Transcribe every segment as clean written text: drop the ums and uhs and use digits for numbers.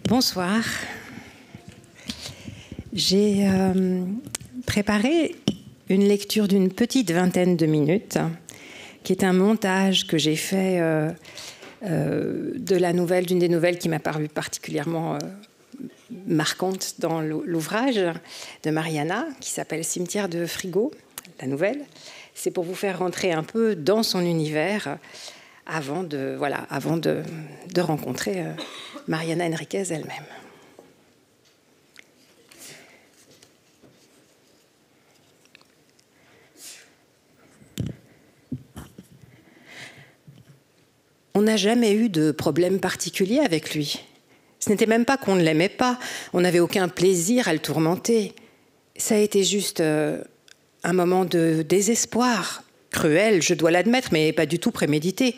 Bonsoir. J'ai préparé une lecture d'une petite vingtaine de minutes, qui est un montage que j'ai fait de la nouvelle, d'une des nouvelles qui m'a paru particulièrement marquante dans l'ouvrage de Mariana, qui s'appelle Cimetière de Frigo, la nouvelle. C'est pour vous faire rentrer un peu dans son univers avant de rencontrer Mariana Enriquez elle-même. On n'a jamais eu de problème particulier avec lui. Ce n'était même pas qu'on ne l'aimait pas, on n'avait aucun plaisir à le tourmenter. Ça a été juste un moment de désespoir, cruel, je dois l'admettre, mais pas du tout prémédité.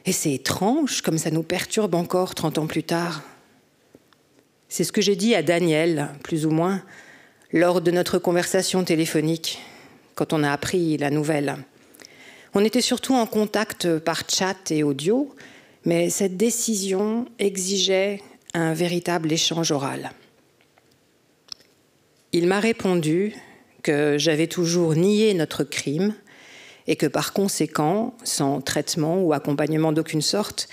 Et c'est étrange, comme ça nous perturbe encore 30 ans plus tard. C'est ce que j'ai dit à Daniel, plus ou moins, lors de notre conversation téléphonique, quand on a appris la nouvelle. On était surtout en contact par chat et audio, mais cette décision exigeait un véritable échange oral. Il m'a répondu que j'avais toujours nié notre crime et que par conséquent, sans traitement ou accompagnement d'aucune sorte,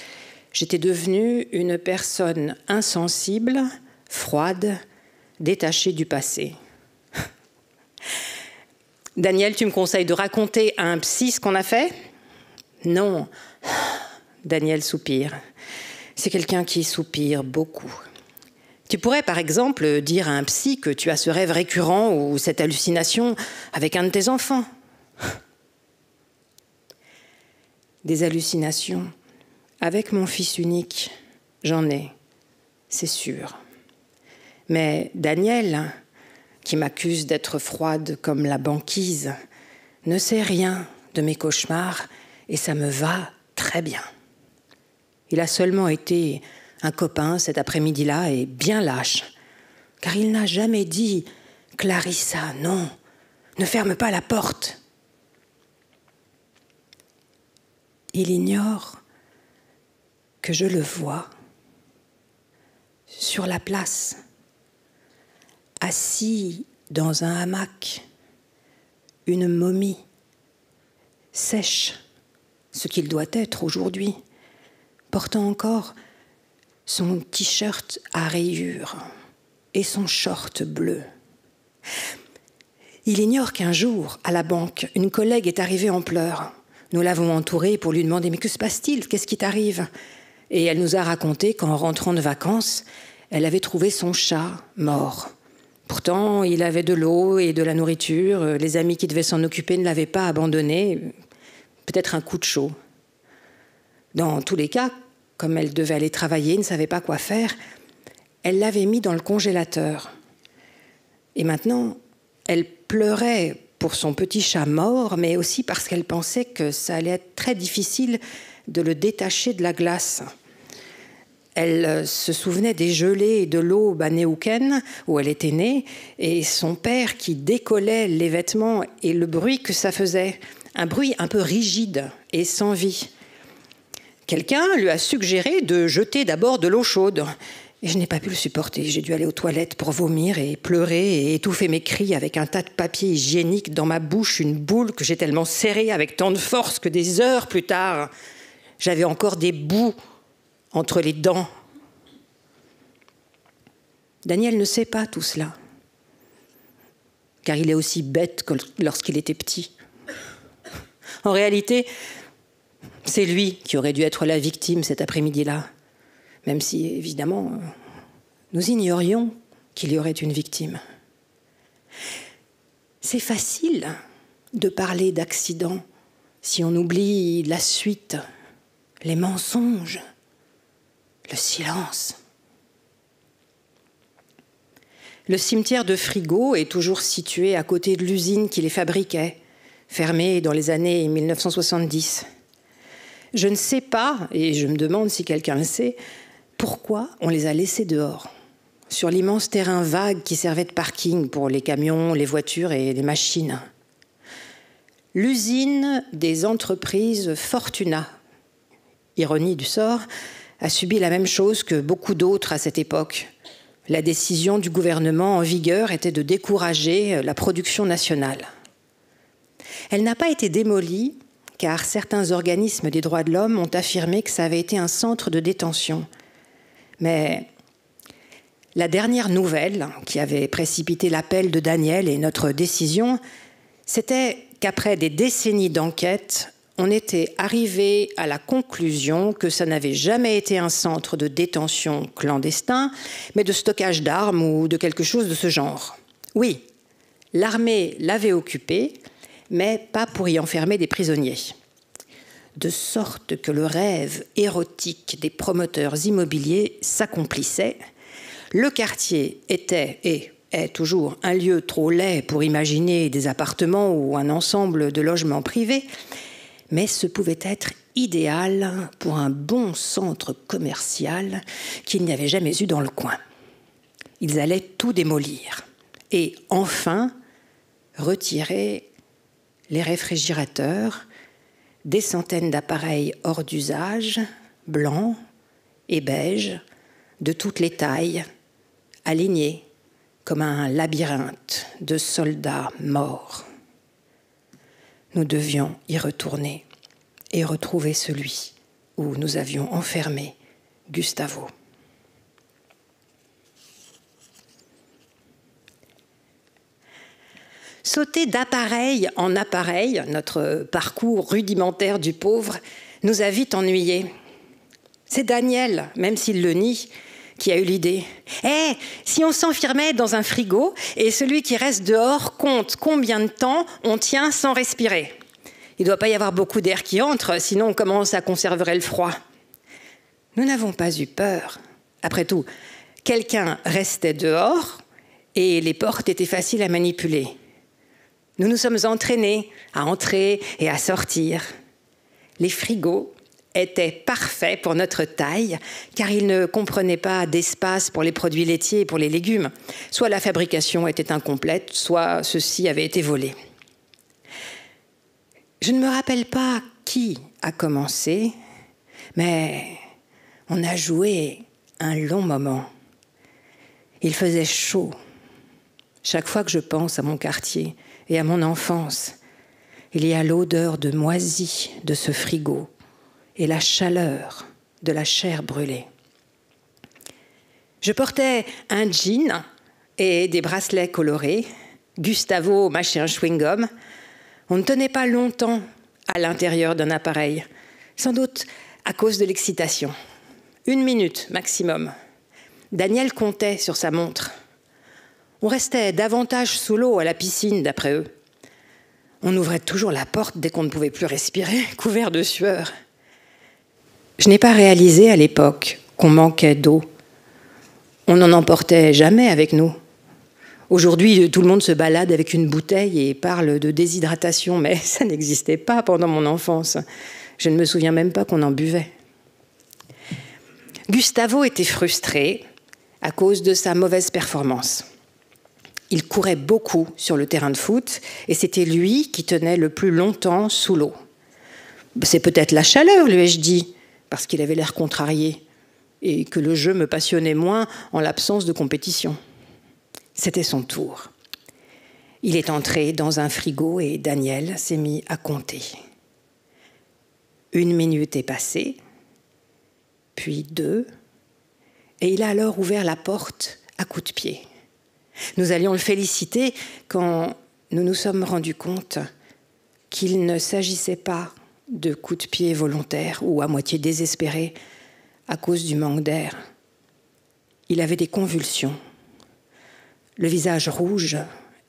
j'étais devenue une personne insensible, froide, détachée du passé. Daniel, tu me conseilles de raconter à un psy ce qu'on a fait ? Non. Daniel soupire. C'est quelqu'un qui soupire beaucoup. Tu pourrais, par exemple, dire à un psy que tu as ce rêve récurrent ou cette hallucination avec un de tes enfants. Des hallucinations. Avec mon fils unique, j'en ai, c'est sûr. Mais Daniel, qui m'accuse d'être froide comme la banquise, ne sait rien de mes cauchemars et ça me va très bien. Il a seulement été un copain cet après-midi-là et bien lâche, car il n'a jamais dit « Clarissa, non, ne ferme pas la porte ». Il ignore que je le vois sur la place, assis dans un hamac, une momie, sèche, ce qu'il doit être aujourd'hui, portant encore son t-shirt à rayures et son short bleu. Il ignore qu'un jour, à la banque, une collègue est arrivée en pleurs. Nous l'avons entourée pour lui demander « Mais que se passe-t-il ? Qu'est-ce qui t'arrive ?» Et elle nous a raconté qu'en rentrant de vacances, elle avait trouvé son chat mort. Pourtant, il avait de l'eau et de la nourriture. Les amis qui devaient s'en occuper ne l'avaient pas abandonné. Peut-être un coup de chaud. Dans tous les cas, comme elle devait aller travailler, ne savait pas quoi faire, elle l'avait mis dans le congélateur. Et maintenant, elle pleurait pour son petit chat mort, mais aussi parce qu'elle pensait que ça allait être très difficile de le détacher de la glace. Elle se souvenait des gelées et de l'eau banéouken où elle était née, et son père qui décollait les vêtements et le bruit que ça faisait, un bruit un peu rigide et sans vie. Quelqu'un lui a suggéré de jeter d'abord de l'eau chaude. Et je n'ai pas pu le supporter. J'ai dû aller aux toilettes pour vomir et pleurer et étouffer mes cris avec un tas de papier hygiénique dans ma bouche, une boule que j'ai tellement serrée avec tant de force que des heures plus tard, j'avais encore des bouts entre les dents. Daniel ne sait pas tout cela, car il est aussi bête que lorsqu'il était petit. En réalité, c'est lui qui aurait dû être la victime cet après-midi-là. Même si, évidemment, nous ignorions qu'il y aurait une victime. C'est facile de parler d'accident si on oublie la suite, les mensonges, le silence. Le cimetière de Frigo est toujours situé à côté de l'usine qui les fabriquait, fermée dans les années 1970. Je ne sais pas, et je me demande si quelqu'un le sait, pourquoi on les a laissés dehors, sur l'immense terrain vague qui servait de parking pour les camions, les voitures et les machines. L'usine des entreprises Fortuna, ironie du sort, a subi la même chose que beaucoup d'autres à cette époque. La décision du gouvernement en vigueur était de décourager la production nationale. Elle n'a pas été démolie, car certains organismes des droits de l'homme ont affirmé que ça avait été un centre de détention. Mais la dernière nouvelle qui avait précipité l'appel de Daniel et notre décision, c'était qu'après des décennies d'enquête, on était arrivé à la conclusion que ça n'avait jamais été un centre de détention clandestin, mais de stockage d'armes ou de quelque chose de ce genre. Oui, l'armée l'avait occupé, mais pas pour y enfermer des prisonniers. De sorte que le rêve érotique des promoteurs immobiliers s'accomplissait. Le quartier était et est toujours un lieu trop laid pour imaginer des appartements ou un ensemble de logements privés, mais ce pouvait être idéal pour un bon centre commercial qu'il n'y avait jamais eu dans le coin. Ils allaient tout démolir et enfin retirer les réfrigérateurs, des centaines d'appareils hors d'usage, blancs et beiges, de toutes les tailles, alignés comme un labyrinthe de soldats morts. Nous devions y retourner et retrouver celui où nous avions enfermé Gustavo. Sauter d'appareil en appareil, notre parcours rudimentaire du pauvre, nous a vite ennuyés. C'est Daniel, même s'il le nie, qui a eu l'idée. Si on s'enfermait dans un frigo et celui qui reste dehors compte combien de temps on tient sans respirer. Il ne doit pas y avoir beaucoup d'air qui entre, sinon comment ça conserverait le froid? Nous n'avons pas eu peur. Après tout, quelqu'un restait dehors et les portes étaient faciles à manipuler. Nous nous sommes entraînés à entrer et à sortir. Les frigos étaient parfaits pour notre taille, car ils ne comprenaient pas d'espace pour les produits laitiers et pour les légumes. Soit la fabrication était incomplète, soit ceux-ci avaient été volés. Je ne me rappelle pas qui a commencé, mais on a joué un long moment. Il faisait chaud. Chaque fois que je pense à mon quartier et à mon enfance, il y a l'odeur de moisi de ce frigo et la chaleur de la chair brûlée. Je portais un jean et des bracelets colorés. Gustavo mâchait un chewing-gum. On ne tenait pas longtemps à l'intérieur d'un appareil, sans doute à cause de l'excitation. 1 minute maximum. Daniel comptait sur sa montre. On restait davantage sous l'eau à la piscine, d'après eux. On ouvrait toujours la porte dès qu'on ne pouvait plus respirer, couvert de sueur. Je n'ai pas réalisé à l'époque qu'on manquait d'eau. On n'en emportait jamais avec nous. Aujourd'hui, tout le monde se balade avec une bouteille et parle de déshydratation, mais ça n'existait pas pendant mon enfance. Je ne me souviens même pas qu'on en buvait. Gustavo était frustré à cause de sa mauvaise performance. Il courait beaucoup sur le terrain de foot et c'était lui qui tenait le plus longtemps sous l'eau. C'est peut-être la chaleur, lui ai-je dit, parce qu'il avait l'air contrarié et que le jeu me passionnait moins en l'absence de compétition. C'était son tour. Il est entré dans un frigo et Daniel s'est mis à compter. 1 minute est passée, puis 2, et il a alors ouvert la porte à coups de pied. Nous allions le féliciter quand nous nous sommes rendus compte qu'il ne s'agissait pas de coups de pied volontaires ou à moitié désespérés à cause du manque d'air. Il avait des convulsions, le visage rouge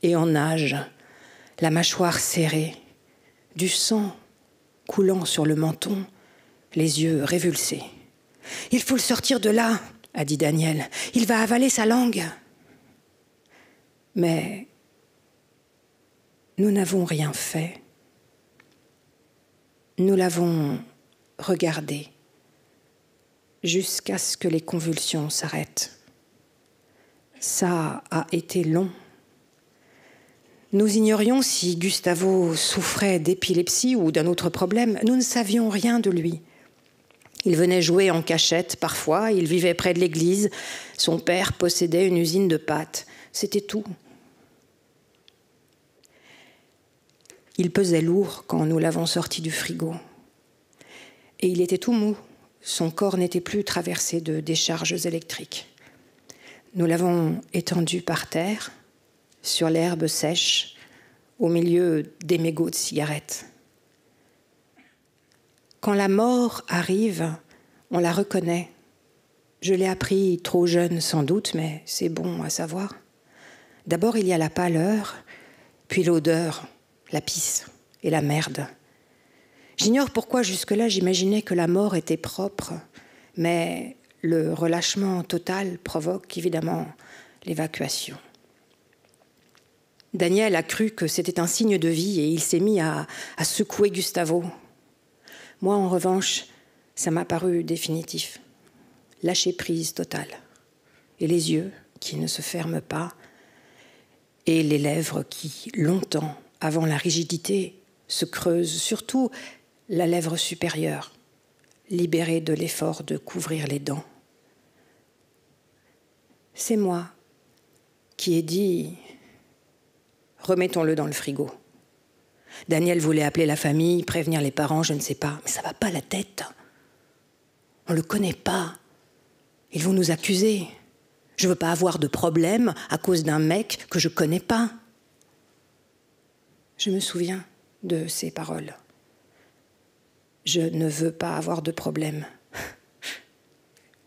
et en nage, la mâchoire serrée, du sang coulant sur le menton, les yeux révulsés. « Il faut le sortir de là !» a dit Daniel. « Il va avaler sa langue !» Mais nous n'avons rien fait. Nous l'avons regardé jusqu'à ce que les convulsions s'arrêtent. Ça a été long. Nous ignorions si Gustavo souffrait d'épilepsie ou d'un autre problème. Nous ne savions rien de lui. Il venait jouer en cachette parfois, il vivait près de l'église. Son père possédait une usine de pâtes. C'était tout. Il pesait lourd quand nous l'avons sorti du frigo. Et il était tout mou. Son corps n'était plus traversé de décharges électriques. Nous l'avons étendu par terre, sur l'herbe sèche, au milieu des mégots de cigarettes. Quand la mort arrive, on la reconnaît. Je l'ai appris trop jeune sans doute, mais c'est bon à savoir. D'abord, il y a la pâleur, puis l'odeur, la pisse et la merde. J'ignore pourquoi jusque-là j'imaginais que la mort était propre, mais le relâchement total provoque évidemment l'évacuation. Daniel a cru que c'était un signe de vie et il s'est mis à secouer Gustavo. Moi, en revanche, ça m'a paru définitif. Lâcher prise totale. Et les yeux qui ne se ferment pas, et les lèvres qui, longtemps avant la rigidité, se creusent, surtout la lèvre supérieure, libérée de l'effort de couvrir les dents. C'est moi qui ai dit « remettons-le dans le frigo ». Daniel voulait appeler la famille, prévenir les parents, je ne sais pas, mais ça ne va pas la tête. On ne le connaît pas. Ils vont nous accuser. Je ne veux pas avoir de problème à cause d'un mec que je ne connais pas. Je me souviens de ces paroles. Je ne veux pas avoir de problème.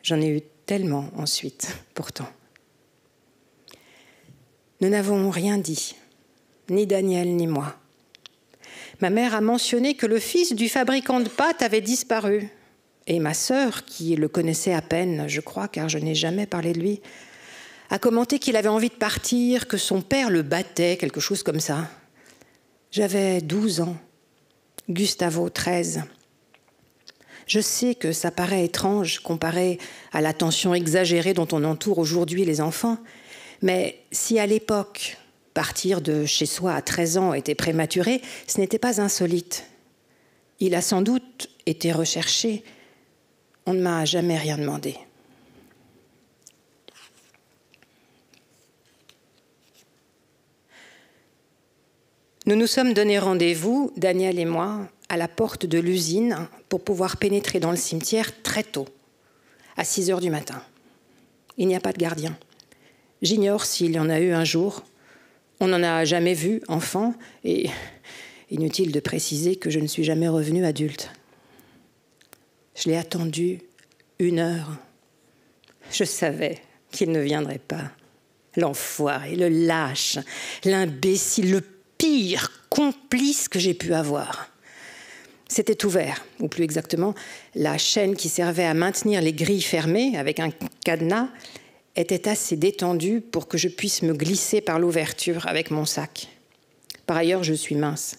J'en ai eu tellement ensuite, pourtant. Nous n'avons rien dit, ni Daniel ni moi. Ma mère a mentionné que le fils du fabricant de pâtes avait disparu. Et ma sœur, qui le connaissait à peine, je crois, car je n'ai jamais parlé de lui, a commenté qu'il avait envie de partir, que son père le battait, quelque chose comme ça. J'avais 12 ans, Gustavo 13. Je sais que ça paraît étrange comparé à l'attention exagérée dont on entoure aujourd'hui les enfants, mais si à l'époque, partir de chez soi à 13 ans était prématuré, ce n'était pas insolite. Il a sans doute été recherché. On ne m'a jamais rien demandé. Nous nous sommes donné rendez-vous, Daniel et moi, à la porte de l'usine pour pouvoir pénétrer dans le cimetière très tôt, à 6 heures du matin. Il n'y a pas de gardien. J'ignore s'il y en a eu un jour. On n'en a jamais vu, enfant, et inutile de préciser que je ne suis jamais revenue adulte. Je l'ai attendu 1 heure. Je savais qu'il ne viendrait pas. L'enfoiré, le lâche, l'imbécile, le pire complice que j'ai pu avoir. C'était ouvert, ou plus exactement, la chaîne qui servait à maintenir les grilles fermées avec un cadenas était assez détendue pour que je puisse me glisser par l'ouverture avec mon sac. Par ailleurs, je suis mince.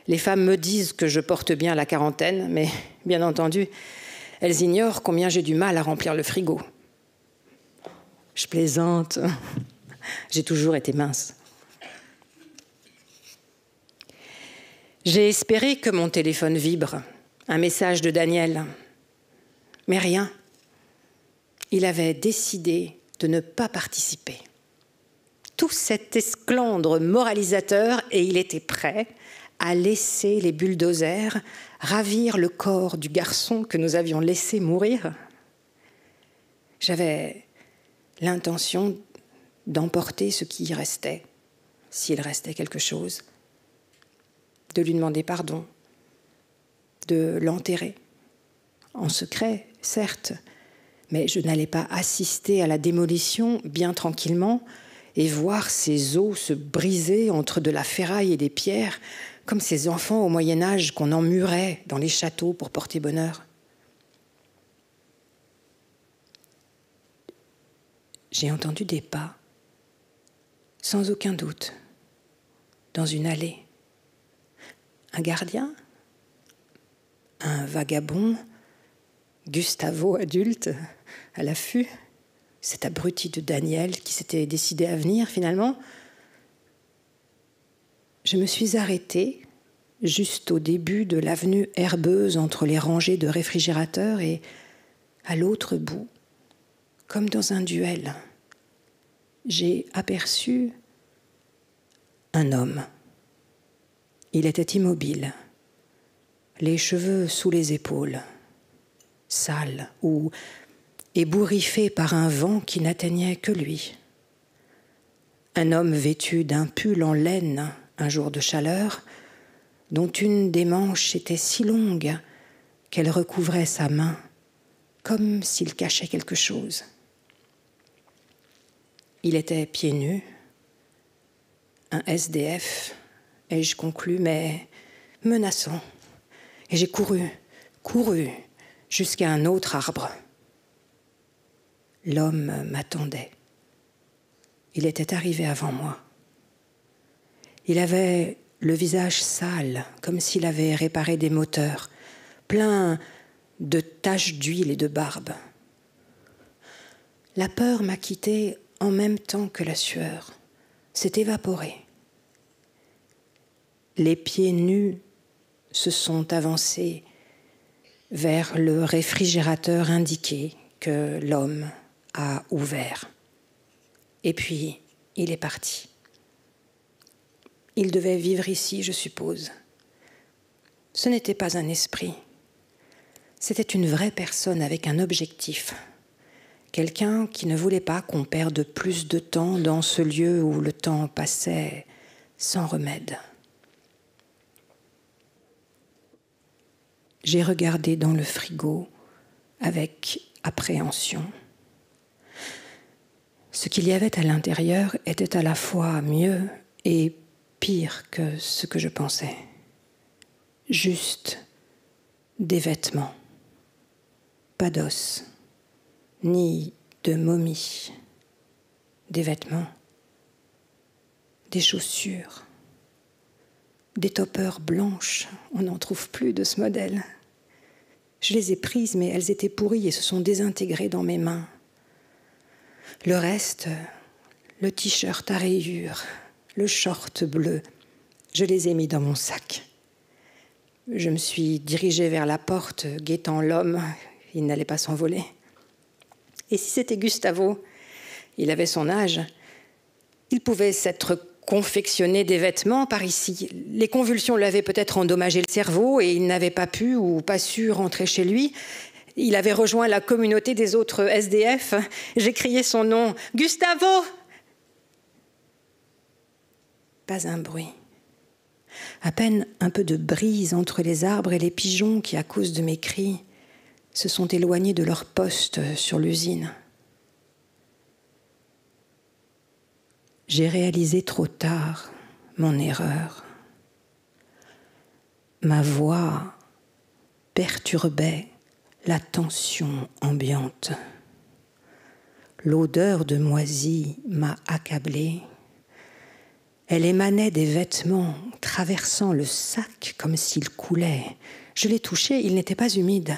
Les femmes me disent que je porte bien la quarantaine, mais bien entendu, elles ignorent combien j'ai du mal à remplir le frigo. Je plaisante. J'ai toujours été mince. J'ai espéré que mon téléphone vibre. Un message de Daniel. Mais rien. Il avait décidé de ne pas participer. Tout cet esclandre moralisateur, et il était prêt à laisser les bulldozers ravir le corps du garçon que nous avions laissé mourir. J'avais l'intention d'emporter ce qui y restait, s'il restait quelque chose, de lui demander pardon, de l'enterrer, en secret, certes, mais je n'allais pas assister à la démolition bien tranquillement et voir ses os se briser entre de la ferraille et des pierres, comme ces enfants au Moyen-Âge qu'on emmurait dans les châteaux pour porter bonheur. J'ai entendu des pas, sans aucun doute, dans une allée. Un gardien, un vagabond, Gustavo adulte, à l'affût, cet abruti de Daniel qui s'était décidé à venir finalement. Je me suis arrêtée juste au début de l'avenue herbeuse entre les rangées de réfrigérateurs et à l'autre bout, comme dans un duel, j'ai aperçu un homme. Il était immobile, les cheveux sous les épaules, sale ou ébouriffé par un vent qui n'atteignait que lui. Un homme vêtu d'un pull en laine un jour de chaleur, dont une des manches était si longue qu'elle recouvrait sa main, comme s'il cachait quelque chose. Il était pieds nus, un SDF, ai-je conclu, mais menaçant. Et j'ai couru jusqu'à un autre arbre. L'homme m'attendait. Il était arrivé avant moi. Il avait le visage sale, comme s'il avait réparé des moteurs, plein de taches d'huile et de barbe. La peur m'a quitté en même temps que la sueur, s'est évaporée. Les pieds nus se sont avancés vers le réfrigérateur indiqué que l'homme a ouvert. Et puis, il est parti. Il devait vivre ici, je suppose. Ce n'était pas un esprit. C'était une vraie personne avec un objectif. Quelqu'un qui ne voulait pas qu'on perde plus de temps dans ce lieu où le temps passait sans remède. J'ai regardé dans le frigo avec appréhension. Ce qu'il y avait à l'intérieur était à la fois mieux et pire que ce que je pensais. Juste des vêtements, pas d'os, ni de momie. Des vêtements, des chaussures, des toppers blanches. On n'en trouve plus de ce modèle. Je les ai prises, mais elles étaient pourries et se sont désintégrées dans mes mains. Le reste, le t-shirt à rayures, le short bleu, je les ai mis dans mon sac. Je me suis dirigée vers la porte, guettant l'homme. Il n'allait pas s'envoler. Et si c'était Gustavo, il avait son âge, il pouvait s'être confectionné des vêtements par ici. Les convulsions lui avaient peut-être endommagé le cerveau et il n'avait pas pu ou pas su rentrer chez lui. Il avait rejoint la communauté des autres SDF. J'ai crié son nom. « Gustavo !» Pas un bruit. À peine un peu de brise entre les arbres et les pigeons qui, à cause de mes cris, se sont éloignés de leur poste sur l'usine. J'ai réalisé trop tard mon erreur. Ma voix perturbait la tension ambiante. L'odeur de moisi m'a accablée. Elle émanait des vêtements, traversant le sac comme s'il coulait. Je l'ai touché, il n'était pas humide.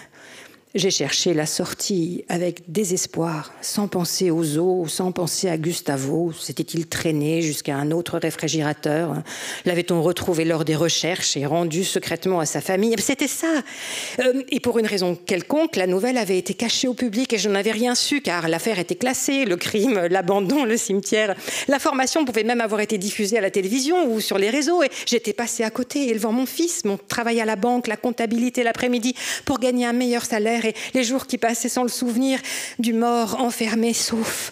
J'ai cherché la sortie avec désespoir, sans penser aux os, sans penser à Gustavo. S'était-il traîné jusqu'à un autre réfrigérateur? L'avait-on retrouvé lors des recherches et rendu secrètement à sa famille? C'était ça. Et pour une raison quelconque, la nouvelle avait été cachée au public et je n'en avais rien su, car l'affaire était classée, le crime, l'abandon, le cimetière. L'information pouvait même avoir été diffusée à la télévision ou sur les réseaux. Et j'étais passée à côté, élevant mon fils, mon travail à la banque, la comptabilité l'après-midi, pour gagner un meilleur salaire. Et les jours qui passaient sans le souvenir du mort enfermé, sauf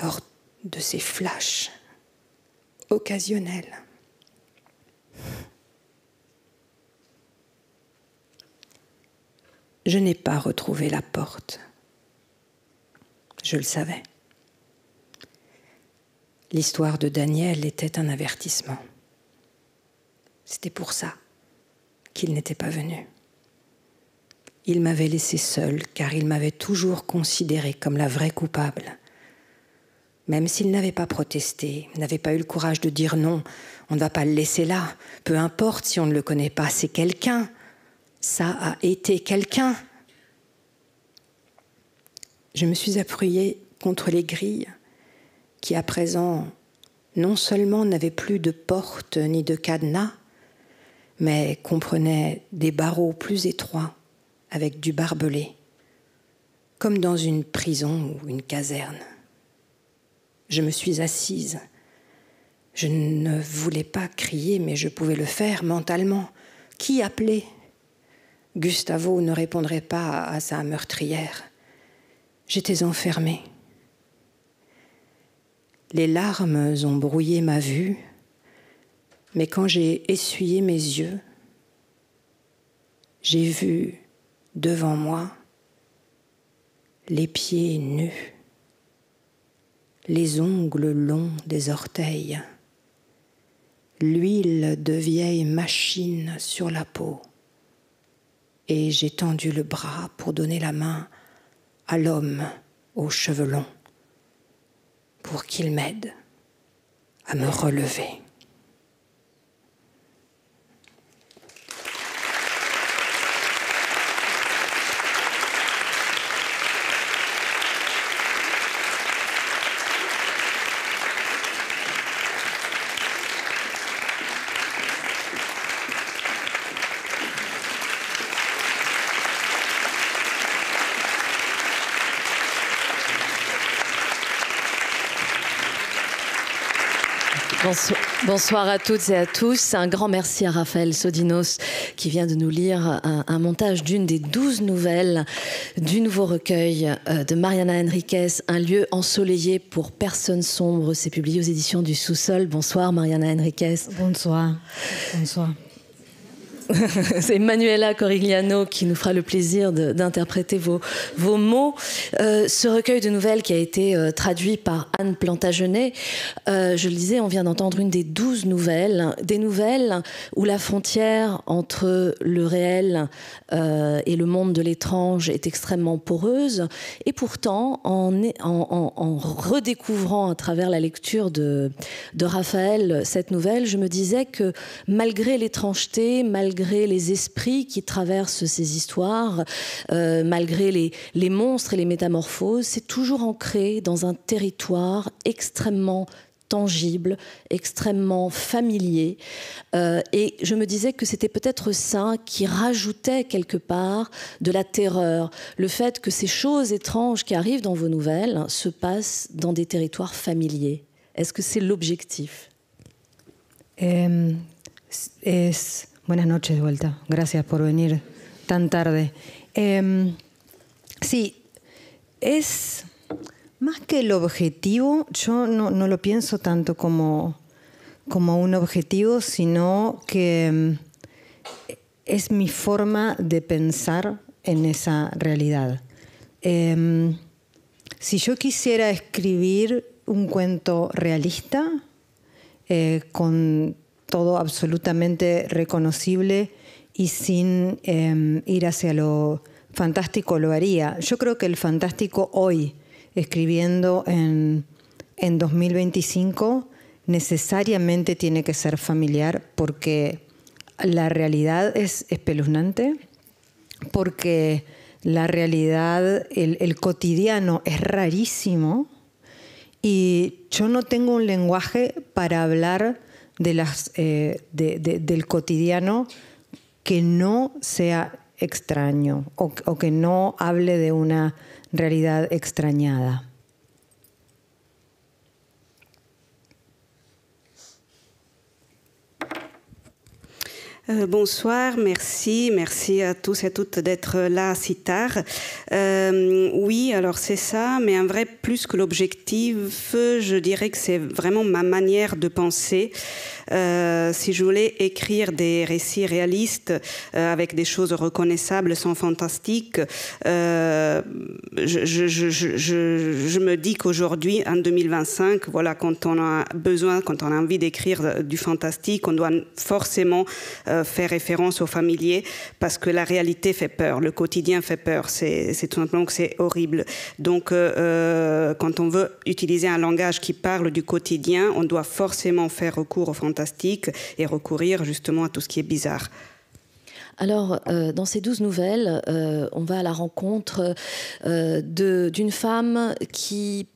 lors de ces flashs occasionnels. Je n'ai pas retrouvé la porte. Je le savais. L'histoire de Daniel était un avertissement. C'était pour ça qu'il n'était pas venu. Il m'avait laissé seul, car il m'avait toujours considérée comme la vraie coupable. Même s'il n'avait pas protesté, n'avait pas eu le courage de dire non, on ne va pas le laisser là. Peu importe si on ne le connaît pas, c'est quelqu'un. Ça a été quelqu'un. Je me suis appuyée contre les grilles qui, à présent, non seulement n'avait plus de porte ni de cadenas, mais comprenait des barreaux plus étroits avec du barbelé, comme dans une prison ou une caserne. Je me suis assise. Je ne voulais pas crier, mais je pouvais le faire mentalement. Qui appeler ? Gustavo ne répondrait pas à sa meurtrière. J'étais enfermée. Les larmes ont brouillé ma vue, mais quand j'ai essuyé mes yeux, j'ai vu devant moi les pieds nus, les ongles longs des orteils, l'huile de vieille machine sur la peau, et j'ai tendu le bras pour donner la main à l'homme aux cheveux longs, pour qu'il m'aide à me relever. Bonsoir à toutes et à tous. Un grand merci à Raphaël Sodinos qui vient de nous lire un montage d'une des 12 nouvelles du nouveau recueil de Mariana Enriquez, Un lieu ensoleillé pour personnes sombres. C'est publié aux éditions du Sous-sol. Bonsoir Mariana Enriquez. Bonsoir. Bonsoir. C'est Manuela Corigliano qui nous fera le plaisir d'interpréter vos mots. Ce recueil de nouvelles qui a été traduit par Anne Plantagenet, je le disais, on vient d'entendre une des 12 nouvelles, des nouvelles où la frontière entre le réel et le monde de l'étrange est extrêmement poreuse. Et pourtant, en redécouvrant à travers la lecture de Raphaël cette nouvelle, je me disais que malgré l'étrangeté, malgré les esprits qui traversent ces histoires, malgré les monstres et les métamorphoses, c'est toujours ancré dans un territoire extrêmement tangible, extrêmement familier. Et je me disais que c'était peut-être ça qui rajoutait quelque part de la terreur. Le fait que ces choses étranges qui arrivent dans vos nouvelles se passent dans des territoires familiers. Est-ce que c'est l'objectif ? Buenas noches de vuelta. Gracias por venir tan tarde. Sí, es más que el objetivo, yo no lo pienso tanto como un objetivo, sino que es mi forma de pensar en esa realidad. Si yo quisiera escribir un cuento realista, con todo absolutamente reconocible y sin ir hacia lo fantástico, lo haría. Yo creo que el fantástico hoy, escribiendo en 2025, necesariamente tiene que ser familiar porque la realidad es espeluznante, porque la realidad, el cotidiano es rarísimo y yo no tengo un lenguaje para hablar del cotidiano que no sea extraño o que no hable de una realidad extrañada. Bonsoir, merci à tous et à toutes d'être là si tard. Oui, alors c'est ça, mais en vrai, plus que l'objectif, je dirais que c'est vraiment ma manière de penser. Si je voulais écrire des récits réalistes avec des choses reconnaissables sans fantastique, je me dis qu'aujourd'hui, en 2025, voilà, quand on a besoin, quand on a envie d'écrire du fantastique, on doit forcément faire référence aux familiers parce que la réalité fait peur, le quotidien fait peur, c'est tout simplement que c'est horrible. Donc, quand on veut utiliser un langage qui parle du quotidien, on doit forcément faire recours au fantastique et recourir justement à tout ce qui est bizarre. Alors, dans ces 12 nouvelles, on va à la rencontre d'une femme qui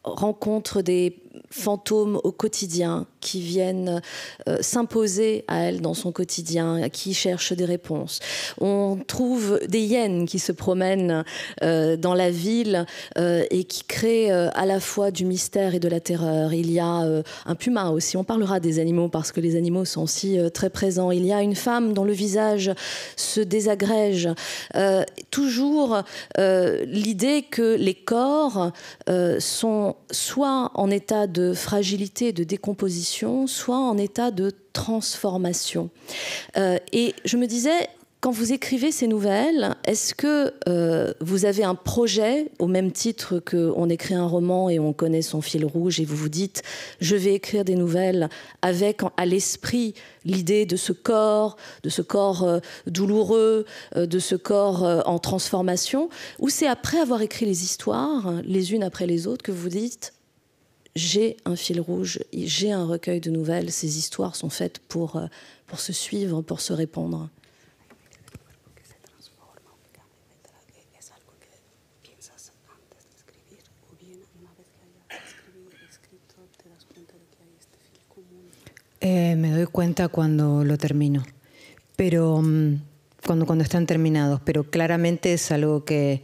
rencontre des fantômes au quotidien qui viennent s'imposer à elle dans son quotidien, qui cherchent des réponses. On trouve des hyènes qui se promènent dans la ville et qui créent à la fois du mystère et de la terreur. Il y a un puma aussi, on parlera des animaux parce que les animaux sont aussi très présents. Il y a une femme dont le visage se désagrège. Toujours l'idée que les corps sont soit en état de fragilité, de décomposition, soit en état de transformation. Et je me disais, quand vous écrivez ces nouvelles, est-ce que vous avez un projet, au même titre qu'on écrit un roman et on connaît son fil rouge, et vous vous dites « je vais écrire des nouvelles avec à l'esprit l'idée de ce corps douloureux, de ce corps en transformation », ou c'est après avoir écrit les histoires, les unes après les autres, que vous dites « j'ai un fil rouge, j'ai un recueil de nouvelles, ces histoires sont faites pour se suivre, pour se répondre ». Me doy cuenta cuando lo termino, pero cuando están terminados, pero claramente es algo que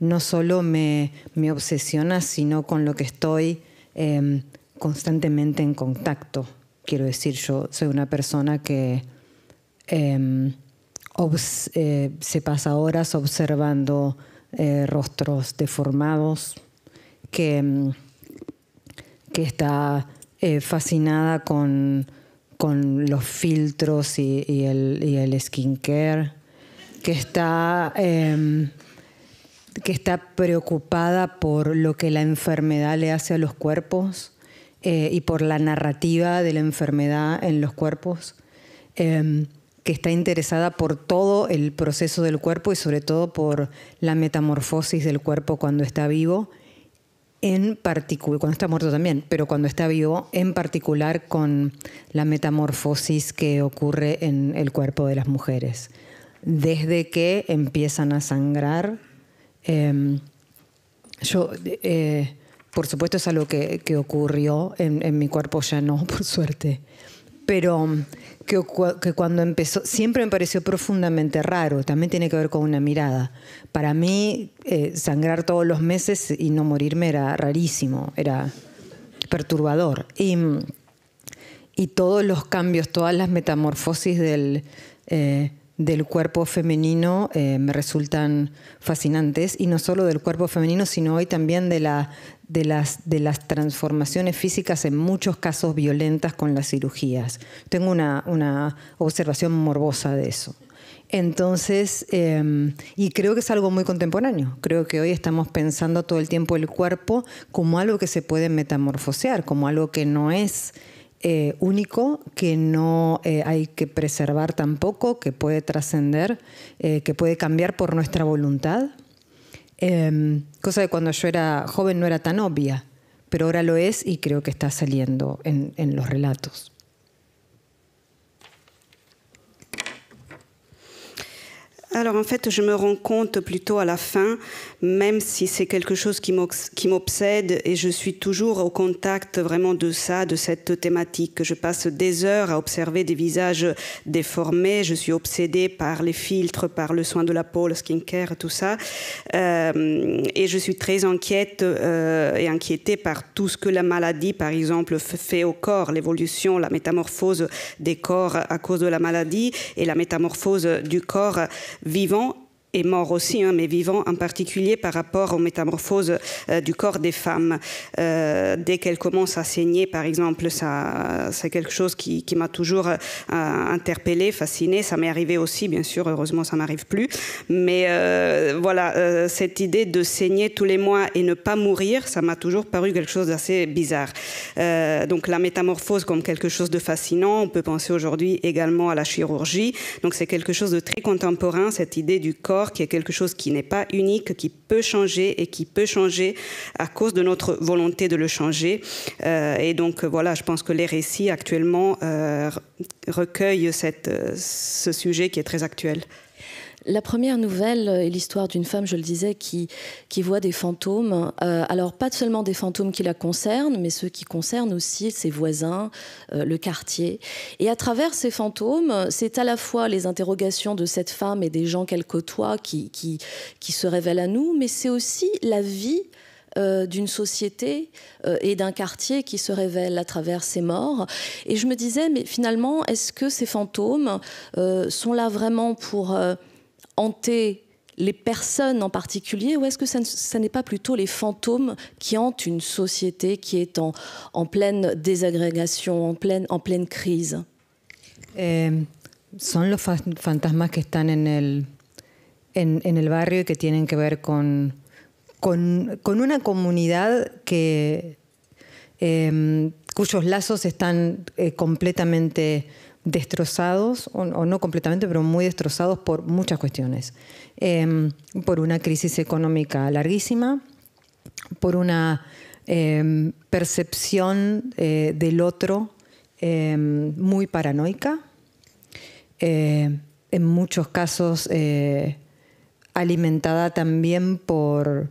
no solo me obsesiona, sino con lo que estoy constantemente en contacto. Quiero decir, yo soy una persona que se pasa horas observando rostros deformados, que está fascinada con los filtros y el skincare, que está preocupada por lo que la enfermedad le hace a los cuerpos y por la narrativa de la enfermedad en los cuerpos, que está interesada por todo el proceso del cuerpo y sobre todo por la metamorfosis del cuerpo cuando está vivo, en particular, cuando está muerto también, pero cuando está vivo, en particular con la metamorfosis que ocurre en el cuerpo de las mujeres. Desde que empiezan a sangrar, por supuesto es algo que ocurrió en mi cuerpo, ya no, por suerte, pero que cuando empezó, siempre me pareció profundamente raro, también tiene que ver con una mirada. Para mí, sangrar todos los meses y no morirme era rarísimo, era perturbador. Y todos los cambios, todas las metamorfosis del cuerpo femenino me resultan fascinantes, y no solo del cuerpo femenino, sino hoy también de las transformaciones físicas, en muchos casos violentas, con las cirugías. Tengo una observación morbosa de eso. Entonces, y creo que es algo muy contemporáneo. Creo que hoy estamos pensando todo el tiempo el cuerpo como algo que se puede metamorfosear, como algo que no es único, que no hay que preservar tampoco, que puede trascender, que puede cambiar por nuestra voluntad. Cosa que cuando yo era joven no era tan obvia, pero ahora lo es, y creo que está saliendo en los relatos. Alors en fait, je me rends compte plutôt à la fin, même si c'est quelque chose qui m'obsède, et je suis toujours au contact vraiment de ça, de cette thématique. Je passe des heures à observer des visages déformés, je suis obsédée par les filtres, par le soin de la peau, le skincare, tout ça. Et je suis très inquiète et inquiétée par tout ce que la maladie, par exemple, fait au corps, l'évolution, la métamorphose des corps à cause de la maladie, et la métamorphose du corps vivant et mort aussi, hein, mais vivant en particulier par rapport aux métamorphoses du corps des femmes. Dès qu'elles commencent à saigner, par exemple, c'est quelque chose qui m'a toujours interpellée, fascinée. Ça m'est arrivé aussi, bien sûr, heureusement ça ne m'arrive plus. Mais voilà, cette idée de saigner tous les mois et ne pas mourir, ça m'a toujours paru quelque chose d'assez bizarre. Donc la métamorphose comme quelque chose de fascinant, on peut penser aujourd'hui également à la chirurgie. Donc c'est quelque chose de très contemporain, cette idée du corps qui est quelque chose qui n'est pas unique, qui peut changer et qui peut changer à cause de notre volonté de le changer. Et donc voilà, je pense que les récits actuellement recueillent ce sujet qui est très actuel. La première nouvelle est l'histoire d'une femme, je le disais, qui voit des fantômes. Alors, pas seulement des fantômes qui la concernent, mais ceux qui concernent aussi ses voisins, le quartier. Et à travers ces fantômes, c'est à la fois les interrogations de cette femme et des gens qu'elle côtoie qui se révèlent à nous, mais c'est aussi la vie d'une société et d'un quartier qui se révèle à travers ces morts. Et je me disais, mais finalement, est-ce que ces fantômes sont là vraiment pour hanter les personnes en particulier, ou est-ce que ça n'est pas plutôt les fantômes qui hantent une société qui est en pleine désagrégation, en pleine crise? Son los fantasmas que están en el barrio y que tienen que ver con una comunidad cuyos lazos están completamente destrozados, o no completamente, pero muy destrozados por muchas cuestiones. Por una crisis económica larguísima, por una percepción del otro muy paranoica, en muchos casos alimentada también por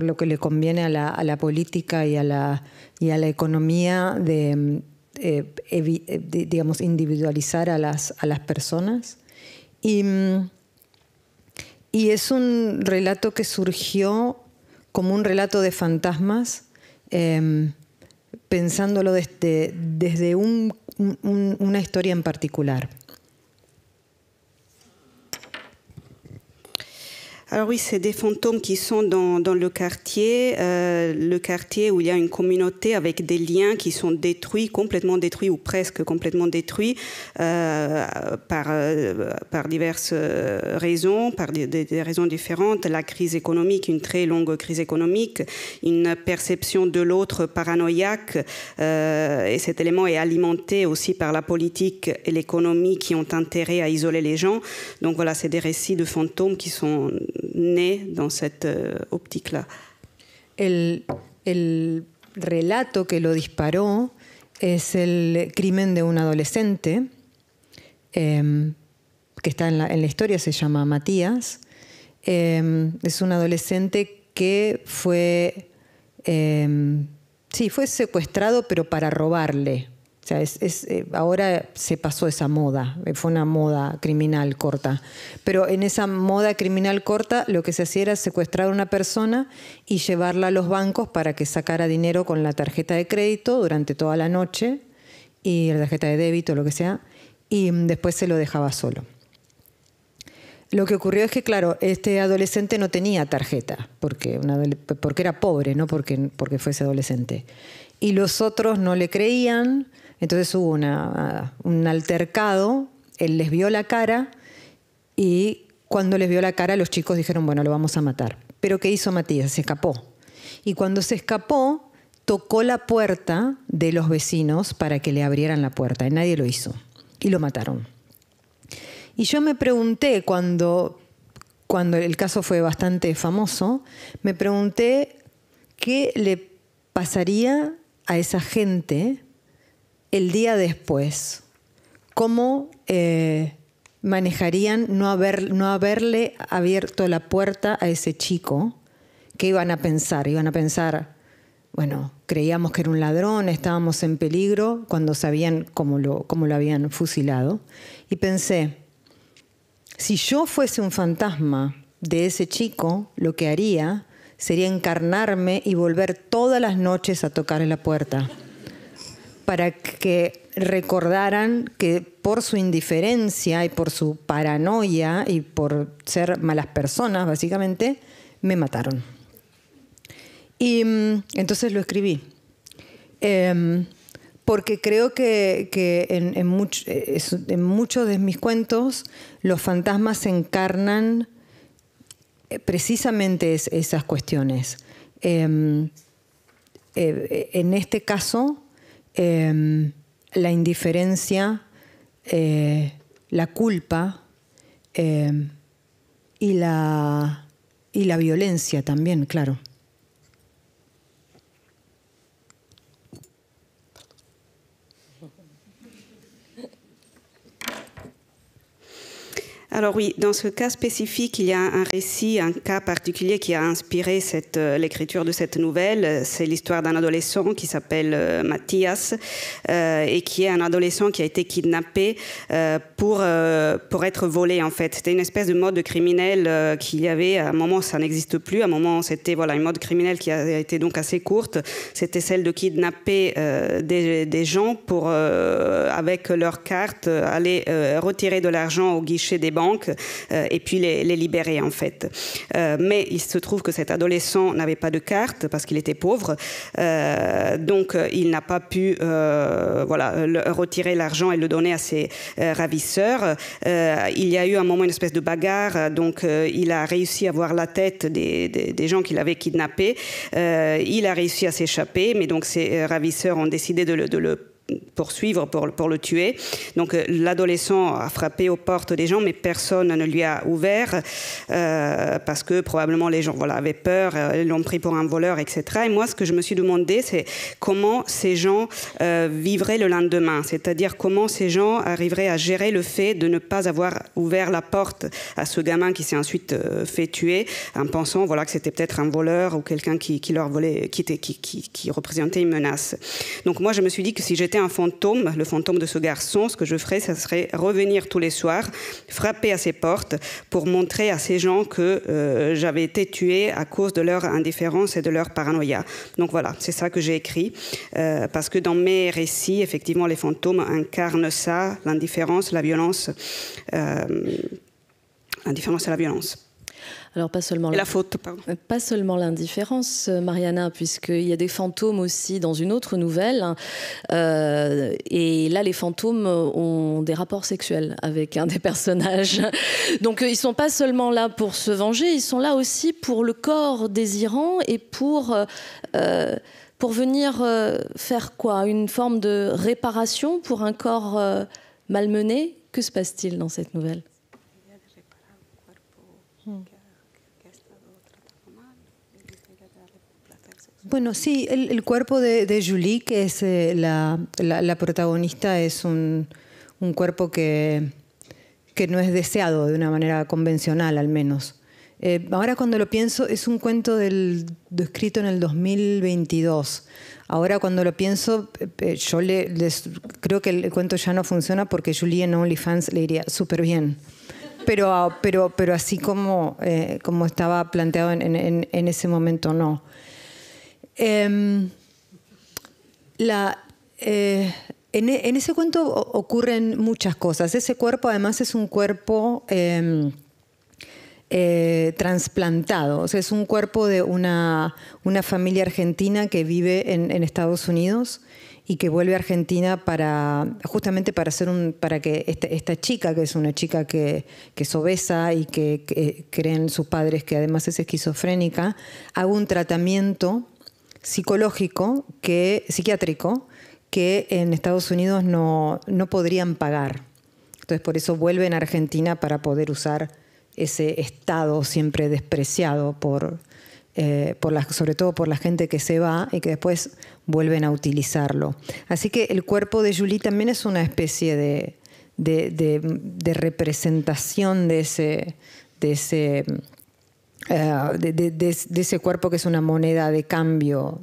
lo que le conviene a la política y a la economía digamos, individualizar a las personas. Y es un relato que surgió como un relato de fantasmas, pensándolo desde una historia en particular. Alors oui, c'est des fantômes qui sont dans le quartier où il y a une communauté avec des liens qui sont détruits, complètement détruits ou presque complètement détruits par diverses raisons, par des raisons différentes. La crise économique, une très longue crise économique, une perception de l'autre paranoïaque, et cet élément est alimenté aussi par la politique et l'économie qui ont intérêt à isoler les gens. Donc voilà, c'est des récits de fantômes qui sont nés dans cette óptica. El relato que lo disparó es el crimen de un adolescente que está en la historia, se llama Matías. Es un adolescente que fue secuestrado, pero para robarle. O sea, ahora se pasó esa moda, fue una moda criminal corta. Pero en esa moda criminal corta lo que se hacía era secuestrar a una persona y llevarla a los bancos para que sacara dinero con la tarjeta de crédito durante toda la noche, y la tarjeta de débito, lo que sea, y después se lo dejaba solo. Lo que ocurrió es que, claro, este adolescente no tenía tarjeta, porque era pobre, no porque fuese adolescente. Y los otros no le creían. Entonces hubo un altercado, él les vio la cara y cuando les vio la cara los chicos dijeron, bueno, lo vamos a matar. Pero ¿qué hizo Matías? Se escapó. Y cuando se escapó, tocó la puerta de los vecinos para que le abrieran la puerta y nadie lo hizo. Y lo mataron. Y yo me pregunté, cuando el caso fue bastante famoso, me pregunté qué le pasaría a esa gente el día después, cómo manejarían no haberle abierto la puerta a ese chico. ¿Qué iban a pensar? Iban a pensar, bueno, creíamos que era un ladrón, estábamos en peligro, cuando sabían cómo lo habían fusilado. Y pensé, si yo fuese un fantasma de ese chico, lo que haría sería encarnarme y volver todas las noches a tocarle la puerta, para que recordaran que por su indiferencia y por su paranoia y por ser malas personas, básicamente, me mataron. Y entonces lo escribí. Porque creo que en muchos de mis cuentos los fantasmas encarnan precisamente esas cuestiones. En este caso, la indiferencia, la culpa y la violencia también, claro. Alors oui, dans ce cas spécifique, il y a un récit, un cas particulier qui a inspiré l'écriture de cette nouvelle. C'est l'histoire d'un adolescent qui s'appelle Mathias et qui est un adolescent qui a été kidnappé pour être volé en fait. C'était une espèce de mode criminel qu'il y avait. À un moment, ça n'existe plus. À un moment, c'était une mode criminelle qui a été donc assez courte. C'était celle de kidnapper des gens pour, avec leur carte, aller retirer de l'argent au guichet des banques et puis les libérer en fait. Mais il se trouve que cet adolescent n'avait pas de carte parce qu'il était pauvre, donc il n'a pas pu retirer l'argent et le donner à ses ravisseurs. Il y a eu un moment une espèce de bagarre, donc il a réussi à voir la tête des gens qu'il avait kidnappés. Il a réussi à s'échapper, mais donc ses ravisseurs ont décidé de le poursuivre pour le tuer. Donc l'adolescent a frappé aux portes des gens, mais personne ne lui a ouvert parce que probablement les gens avaient peur, ils l'ont pris pour un voleur, etc. Et moi, ce que je me suis demandé, c'est comment ces gens vivraient le lendemain, c'est-à-dire comment ces gens arriveraient à gérer le fait de ne pas avoir ouvert la porte à ce gamin qui s'est ensuite fait tuer, en pensant que c'était peut-être un voleur ou quelqu'un qui leur volait, qui représentait une menace. Donc moi, je me suis dit que si j'étais un fantôme, le fantôme de ce garçon, ce que je ferais, ça serait revenir tous les soirs, frapper à ses portes pour montrer à ces gens que j'avais été tué à cause de leur indifférence et de leur paranoïa. Donc voilà, c'est ça que j'ai écrit, parce que dans mes récits, effectivement, les fantômes incarnent ça, l'indifférence, la violence, l'indifférence et la violence. Alors pas seulement la faute, pardon. Pas seulement l'indifférence, Mariana, puisqu'il y a des fantômes aussi dans une autre nouvelle. Et là, les fantômes ont des rapports sexuels avec un des personnages. Donc ils ne sont pas seulement là pour se venger, ils sont là aussi pour le corps désirant et pour venir faire quoi? Une forme de réparation pour un corps malmené. Que se passe-t-il dans cette nouvelle? Bueno, sí, el cuerpo de Julie, que es la protagonista, es un cuerpo que no es deseado de una manera convencional, al menos. Ahora cuando lo pienso, es un cuento escrito en el 2022. Ahora cuando lo pienso, yo creo que el cuento ya no funciona porque Julie en OnlyFans le iría súper bien. Pero así como estaba planteado en ese momento, no. En ese cuento ocurren muchas cosas. Ese cuerpo además es un cuerpo trasplantado. O sea, es un cuerpo de una familia argentina que vive en Estados Unidos y que vuelve a Argentina justamente para que esta chica, que es una chica que es obesa y que creen sus padres que además es esquizofrénica, haga un tratamiento psiquiátrico que en Estados Unidos no podrían pagar. Entonces por eso vuelven a Argentina para poder usar ese estado siempre despreciado sobre todo por la gente que se va y que después vuelven a utilizarlo. Así que el cuerpo de Julie también es una especie de representación de ese cuerpo que es una moneda de cambio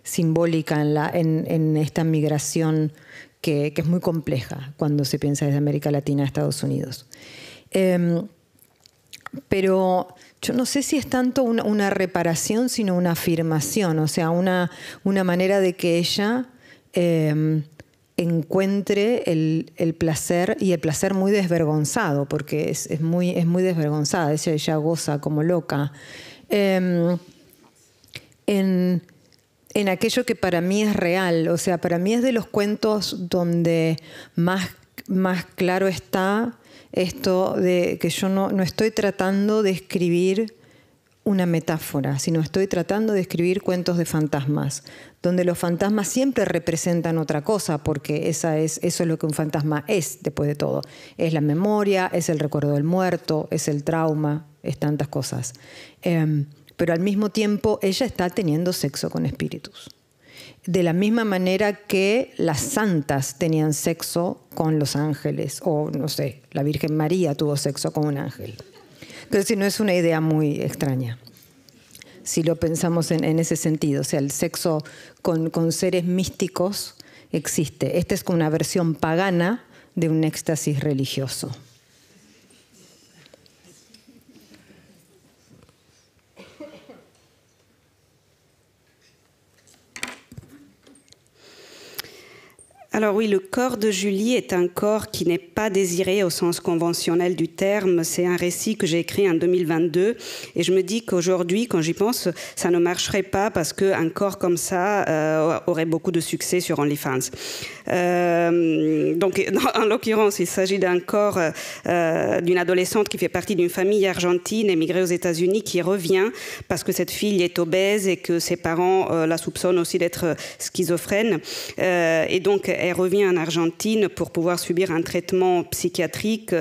simbólica en esta migración que es muy compleja cuando se piensa desde América Latina a Estados Unidos. Pero yo no sé si es tanto una reparación, sino una afirmación, o sea, una manera de que ella encuentre el placer, y el placer muy desvergonzado, porque es muy desvergonzada, ella goza como loca, en aquello que para mí es real. O sea, para mí es de los cuentos donde más claro está esto de que yo no estoy tratando de escribir una metáfora, sino estoy tratando de escribir cuentos de fantasmas, donde los fantasmas siempre representan otra cosa, porque eso es lo que un fantasma es, después de todo. Es la memoria, es el recuerdo del muerto, es el trauma, es tantas cosas. Pero al mismo tiempo ella está teniendo sexo con espíritus. de la misma manera que las santas tenían sexo con los ángeles, o no sé, la Virgen María tuvo sexo con un ángel. Entonces, no es una idea muy extraña, si lo pensamos en ese sentido. O sea, el sexo con seres místicos existe. Esta es como una versión pagana de un éxtasis religioso. Alors oui, le corps de Julie est un corps qui n'est pas désiré au sens conventionnel du terme. C'est un récit que j'ai écrit en 2022 et je me dis qu'aujourd'hui, quand j'y pense, ça ne marcherait pas parce qu'un corps comme ça aurait beaucoup de succès sur OnlyFans. Donc, en l'occurrence, il s'agit d'un corps d'une adolescente qui fait partie d'une famille argentine émigrée aux États-Unis qui revient parce que cette fille est obèse et que ses parents la soupçonnent aussi d'être schizophrène. Et donc, elle revient en Argentine pour pouvoir subir un traitement psychiatrique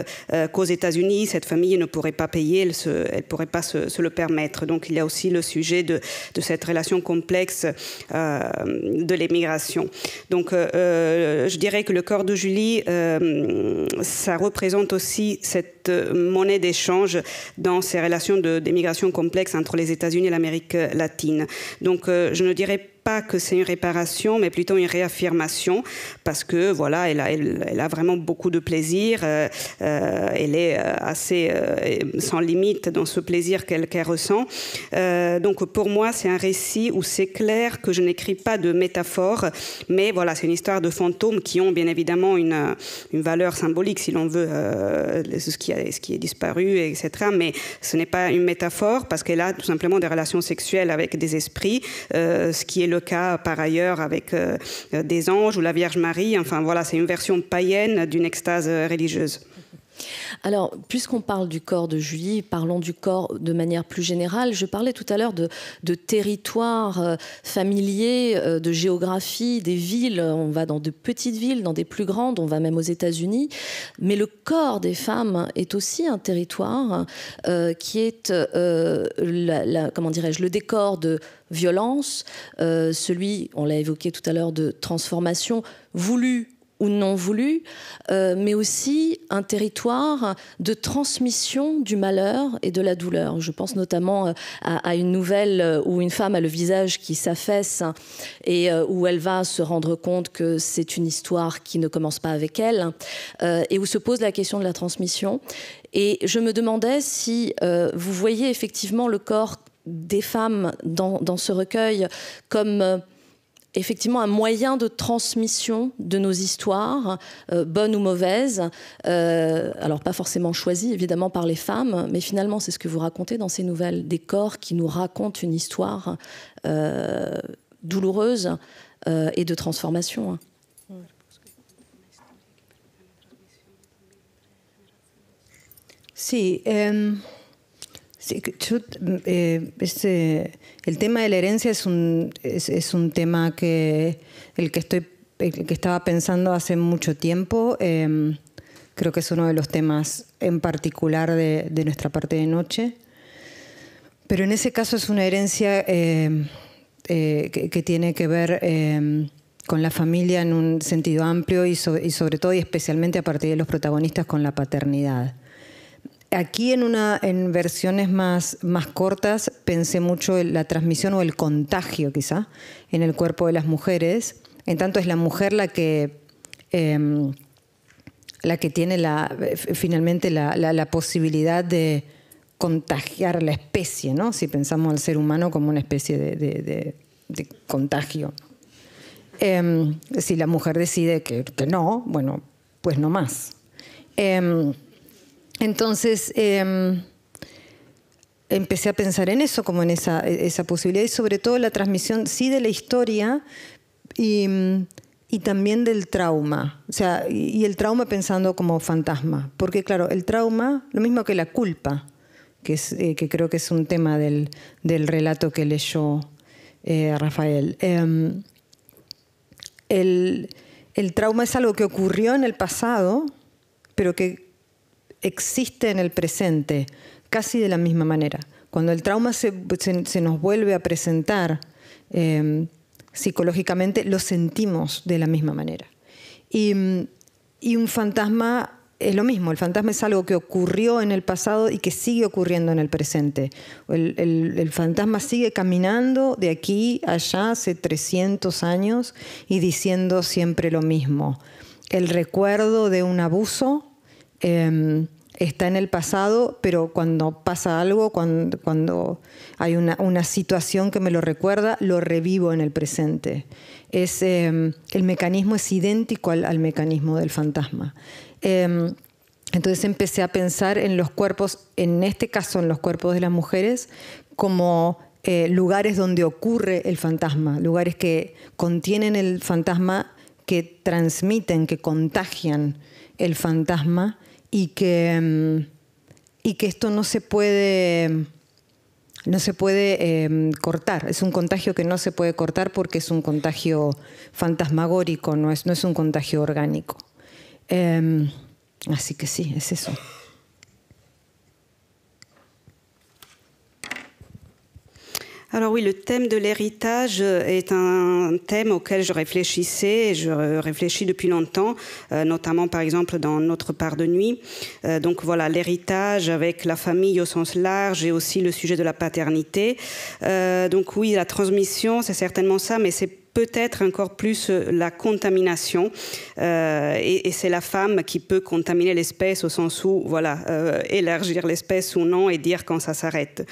qu'aux États-Unis, cette famille ne pourrait pas payer, elle ne pourrait pas se le permettre. Donc il y a aussi le sujet de cette relation complexe de l'émigration. Donc je dirais que le corps de Julie, ça représente aussi cette monnaie d'échange dans ces relations d'émigration complexe entre les États-Unis et l'Amérique latine. Donc je ne dirais pas que c'est une réparation, mais plutôt une réaffirmation, parce que voilà, elle a vraiment beaucoup de plaisir. Elle est assez sans limite dans ce plaisir qu'elle ressent. Donc pour moi, c'est un récit où c'est clair que je n'écris pas de métaphore, mais voilà, c'est une histoire de fantômes qui ont bien évidemment une valeur symbolique, si l'on veut, ce qui est disparu, etc. Mais ce n'est pas une métaphore, parce qu'elle a tout simplement des relations sexuelles avec des esprits, ce qui est le cas par ailleurs avec des anges ou la Vierge Marie. Enfin voilà, c'est une version païenne d'une extase religieuse. Alors, puisqu'on parle du corps de Julie, parlons du corps de manière plus générale. Je parlais tout à l'heure de territoires familiers, de géographie, des villes. On va dans de petites villes, dans des plus grandes, on va même aux États-Unis. Mais le corps des femmes est aussi un territoire qui est, comment dirais-je, le décor de violence, celui, on l'a évoqué tout à l'heure, de transformation voulue ou non voulu, mais aussi un territoire de transmission du malheur et de la douleur. Je pense notamment à une nouvelle où une femme a le visage qui s'affaisse et où elle va se rendre compte que c'est une histoire qui ne commence pas avec elle, et où se pose la question de la transmission. Et je me demandais si vous voyez effectivement le corps des femmes dans ce recueil comme effectivement un moyen de transmission de nos histoires, bonnes ou mauvaises, alors pas forcément choisies évidemment par les femmes, mais finalement c'est ce que vous racontez dans ces nouvelles, des corps qui nous racontent une histoire douloureuse et de transformation. Sí, sí, el tema de la herencia es un tema el que estaba pensando hace mucho tiempo. Creo que es uno de los temas en particular de nuestra parte de noche. Pero en ese caso es una herencia que tiene que ver con la familia en un sentido amplio y sobre todo y especialmente a partir de los protagonistas con la paternidad. Aquí en versiones más cortas pensé mucho en la transmisión o el contagio quizá en el cuerpo de las mujeres. En tanto es la mujer la que tiene finalmente la posibilidad de contagiar la especie, ¿no? Si pensamos al ser humano como una especie de contagio. Si la mujer decide que no, bueno, pues no más. Entonces empecé a pensar en eso, como en esa posibilidad, y sobre todo la transmisión, sí, de la historia y también del trauma. O sea, y el trauma pensando como fantasma. Porque, claro, el trauma, lo mismo que la culpa, que creo que es un tema del relato que leyó Rafael. El trauma es algo que ocurrió en el pasado, pero que existe en el presente, casi de la misma manera. Cuando el trauma se nos vuelve a presentar, psicológicamente lo sentimos de la misma manera. Y un fantasma es lo mismo, el fantasma es algo que ocurrió en el pasado y que sigue ocurriendo en el presente. El fantasma sigue caminando de aquí a allá hace 300 años y diciendo siempre lo mismo. El recuerdo de un abuso está en el pasado, pero cuando pasa algo, cuando hay una situación que me lo recuerda, lo revivo en el presente. El mecanismo es idéntico al mecanismo del fantasma. Entonces empecé a pensar en los cuerpos, en este caso en los cuerpos de las mujeres, como lugares donde ocurre el fantasma, lugares que contienen el fantasma, que transmiten, que contagian el fantasma y que esto no se puede cortar. Es un contagio que no se puede cortar porque es un contagio fantasmagórico, no es un contagio orgánico. Así que sí, es eso. Alors oui, le thème de l'héritage est un thème auquel je réfléchissais, et je réfléchis depuis longtemps, notamment par exemple dans Notre part de nuit. Donc voilà, l'héritage avec la famille au sens large et aussi le sujet de la paternité. Donc oui, la transmission, c'est certainement ça, mais c'est peut-être encore plus la contamination et c'est la femme qui peut contaminer l'espèce au sens où, voilà, élargir l'espèce ou non et dire quand ça s'arrête.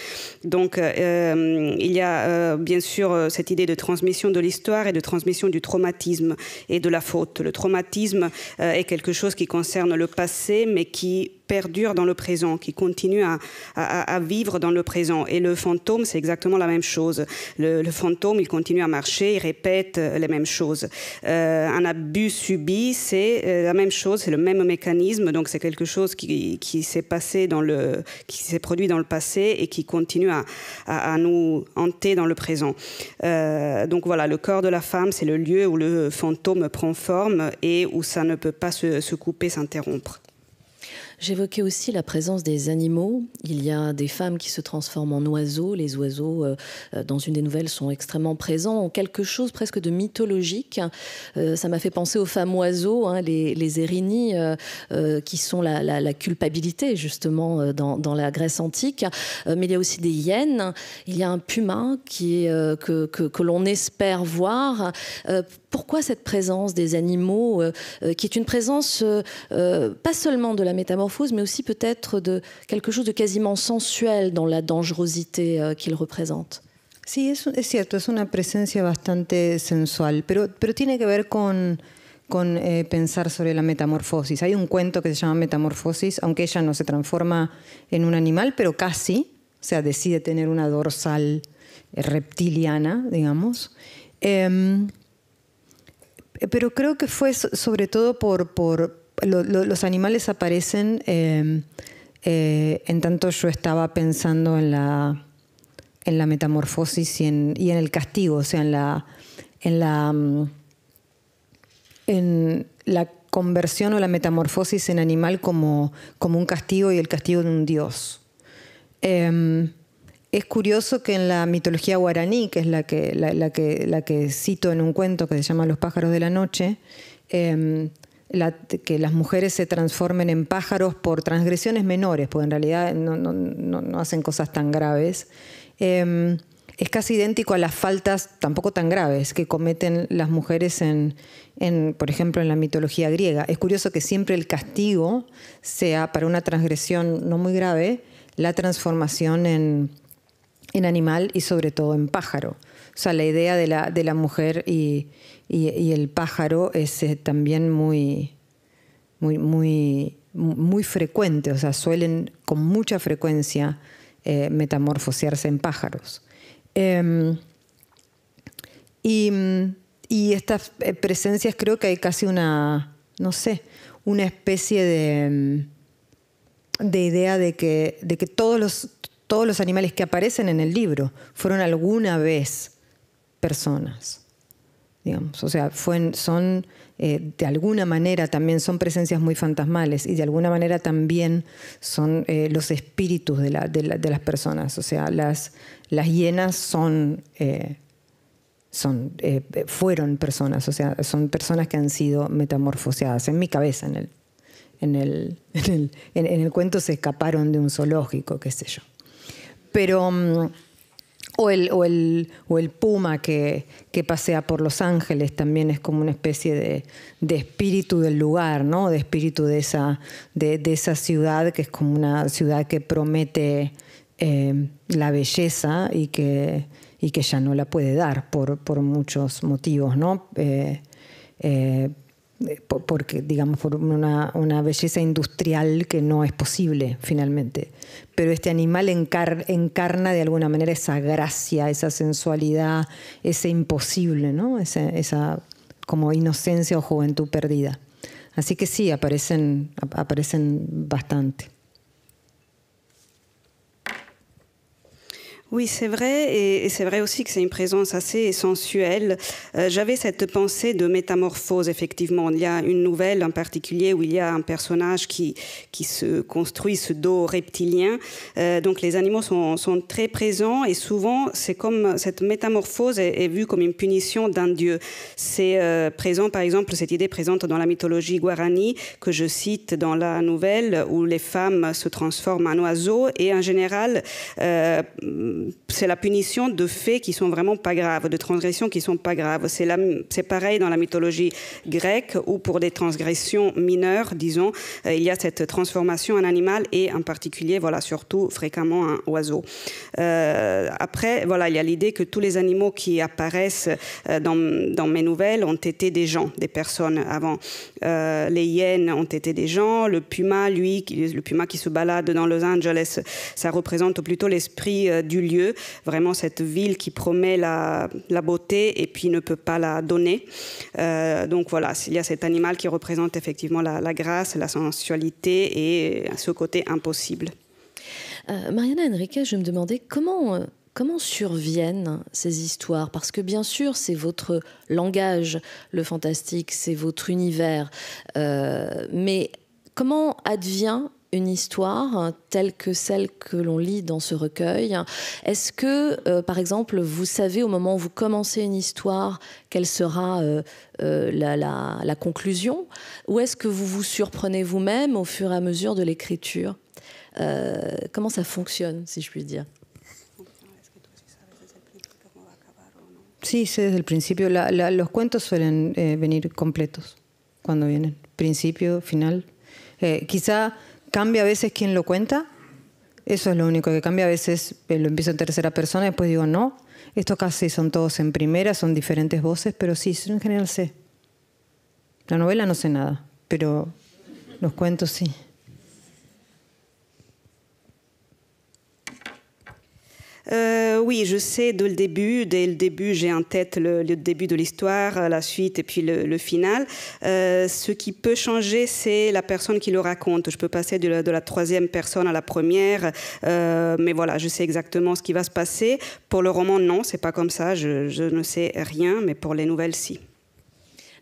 Donc il y a bien sûr cette idée de transmission de l'histoire et de transmission du traumatisme et de la faute. Le traumatisme est quelque chose qui concerne le passé mais qui perdure dans le présent, qui continue à vivre dans le présent. Et le fantôme, c'est exactement la même chose. Le fantôme, il continue à marcher, il répète les mêmes choses. Un abus subi, c'est la même chose, c'est le même mécanisme. Donc c'est quelque chose qui s'est passé qui s'est produit dans le passé et qui continue à nous hanter dans le présent. Donc voilà, le corps de la femme, c'est le lieu où le fantôme prend forme et où ça ne peut pas se couper, s'interrompre. J'évoquais aussi la présence des animaux. Il y a des femmes qui se transforment en oiseaux. Les oiseaux, dans une des nouvelles, sont extrêmement présents, ont quelque chose presque de mythologique. Ça m'a fait penser aux femmes oiseaux, hein, les Érini, qui sont la culpabilité, justement, dans la Grèce antique. Mais il y a aussi des hyènes. Il y a un puma que l'on espère voir. Pourquoi cette présence des animaux, qui est une présence pas seulement de la métamorphose, mais aussi peut-être de quelque chose de quasiment sensuel dans la dangerosité qu'ils représentent? Sí, es cierto, es una presencia bastante sensual, pero tiene que ver con pensar sobre la metamorfosis. Hay un cuento que se llama Metamorfosis, aunque ella no se transforma en un animal, pero casi, o sea, decide tener una dorsal reptiliana, digamos. Pero creo que fue sobre todo por los animales aparecen en tanto yo estaba pensando en la metamorfosis y en el castigo, o sea, en la conversión o la metamorfosis en animal como un castigo y el castigo de un dios. Es curioso que en la mitología guaraní, que es la que cito en un cuento que se llama Los pájaros de la noche, que las mujeres se transformen en pájaros por transgresiones menores, porque en realidad no hacen cosas tan graves. Es casi idéntico a las faltas tampoco tan graves que cometen las mujeres por ejemplo, en la mitología griega. Es curioso que siempre el castigo sea, para una transgresión no muy grave, la transformación en animal y sobre todo en pájaro. O sea, la idea de la mujer y el pájaro es también muy frecuente. O sea, suelen con mucha frecuencia metamorfosearse en pájaros. Y estas presencias, creo que hay casi una especie de idea de que todos los animales que aparecen en el libro fueron alguna vez personas, digamos. O sea, son de alguna manera también son presencias muy fantasmales y de alguna manera también son los espíritus de las personas. O sea, las hienas son fueron personas, o sea, son personas que han sido metamorfoseadas. En mi cabeza, en el cuento se escaparon de un zoológico, qué sé yo. Pero, o el puma que pasea por Los Ángeles también es como una especie de espíritu del lugar, ¿no? De espíritu de esa ciudad, que es como una ciudad que promete la belleza y que ya no la puede dar por muchos motivos, ¿no? Porque, digamos, por una belleza industrial que no es posible finalmente. Pero este animal encarna de alguna manera esa gracia, esa sensualidad, ese imposible, ¿no? Esa como inocencia o juventud perdida. Así que sí, aparecen bastante. Oui, c'est vrai, et c'est vrai aussi que c'est une présence assez sensuelle. J'avais cette pensée de métamorphose, effectivement. Il y a une nouvelle en particulier où il y a un personnage qui se construit ce dos reptilien. Donc les animaux sont très présents et souvent, c'est comme cette métamorphose est vue comme une punition d'un dieu. C'est présent, par exemple, cette idée présente dans la mythologie guarani que je cite dans la nouvelle où les femmes se transforment en oiseaux et en général, c'est la punition de faits qui sont vraiment pas graves, de transgressions qui sont pas graves. C'est pareil dans la mythologie grecque où pour des transgressions mineures, disons, il y a cette transformation en animal et en particulier, voilà, surtout fréquemment en oiseau. Après, voilà, il y a l'idée que tous les animaux qui apparaissent dans mes nouvelles ont été des gens, des personnes avant. Les hyènes ont été des gens, le puma, le puma qui se balade dans Los Angeles, ça représente plutôt l'esprit du lieu, vraiment cette ville qui promet la beauté et puis ne peut pas la donner. Donc voilà, il y a cet animal qui représente effectivement la grâce, la sensualité et ce côté impossible. Mariana Enriquez, je me demandais comment surviennent ces histoires? Parce que bien sûr, c'est votre langage, le fantastique, c'est votre univers. Mais comment advient une histoire telle que celle que l'on lit dans ce recueil? Est-ce que, par exemple, vous savez au moment où vous commencez une histoire quelle sera la conclusion? Ou est-ce que vous vous surprenez vous-même au fur et à mesure de l'écriture? Comment ça fonctionne, si je puis dire? Sí, sé desde el principio. Los cuentos suelen venir completos cuando vienen. Principio, final. Quizá cambia a veces quién lo cuenta. Eso es lo único que cambia. A veces lo empiezo en tercera persona y después digo no. Estos casi son todos en primera, son diferentes voces, pero sí, en general sé. La novela no sé nada, pero los cuentos sí. Oui, je sais dès le début, j'ai en tête le début de l'histoire, la suite et puis le final. Ce qui peut changer, c'est la personne qui le raconte. Je peux passer de la troisième personne à la première, mais voilà, je sais exactement ce qui va se passer. Pour le roman, non, c'est pas comme ça, je ne sais rien, mais pour les nouvelles, si.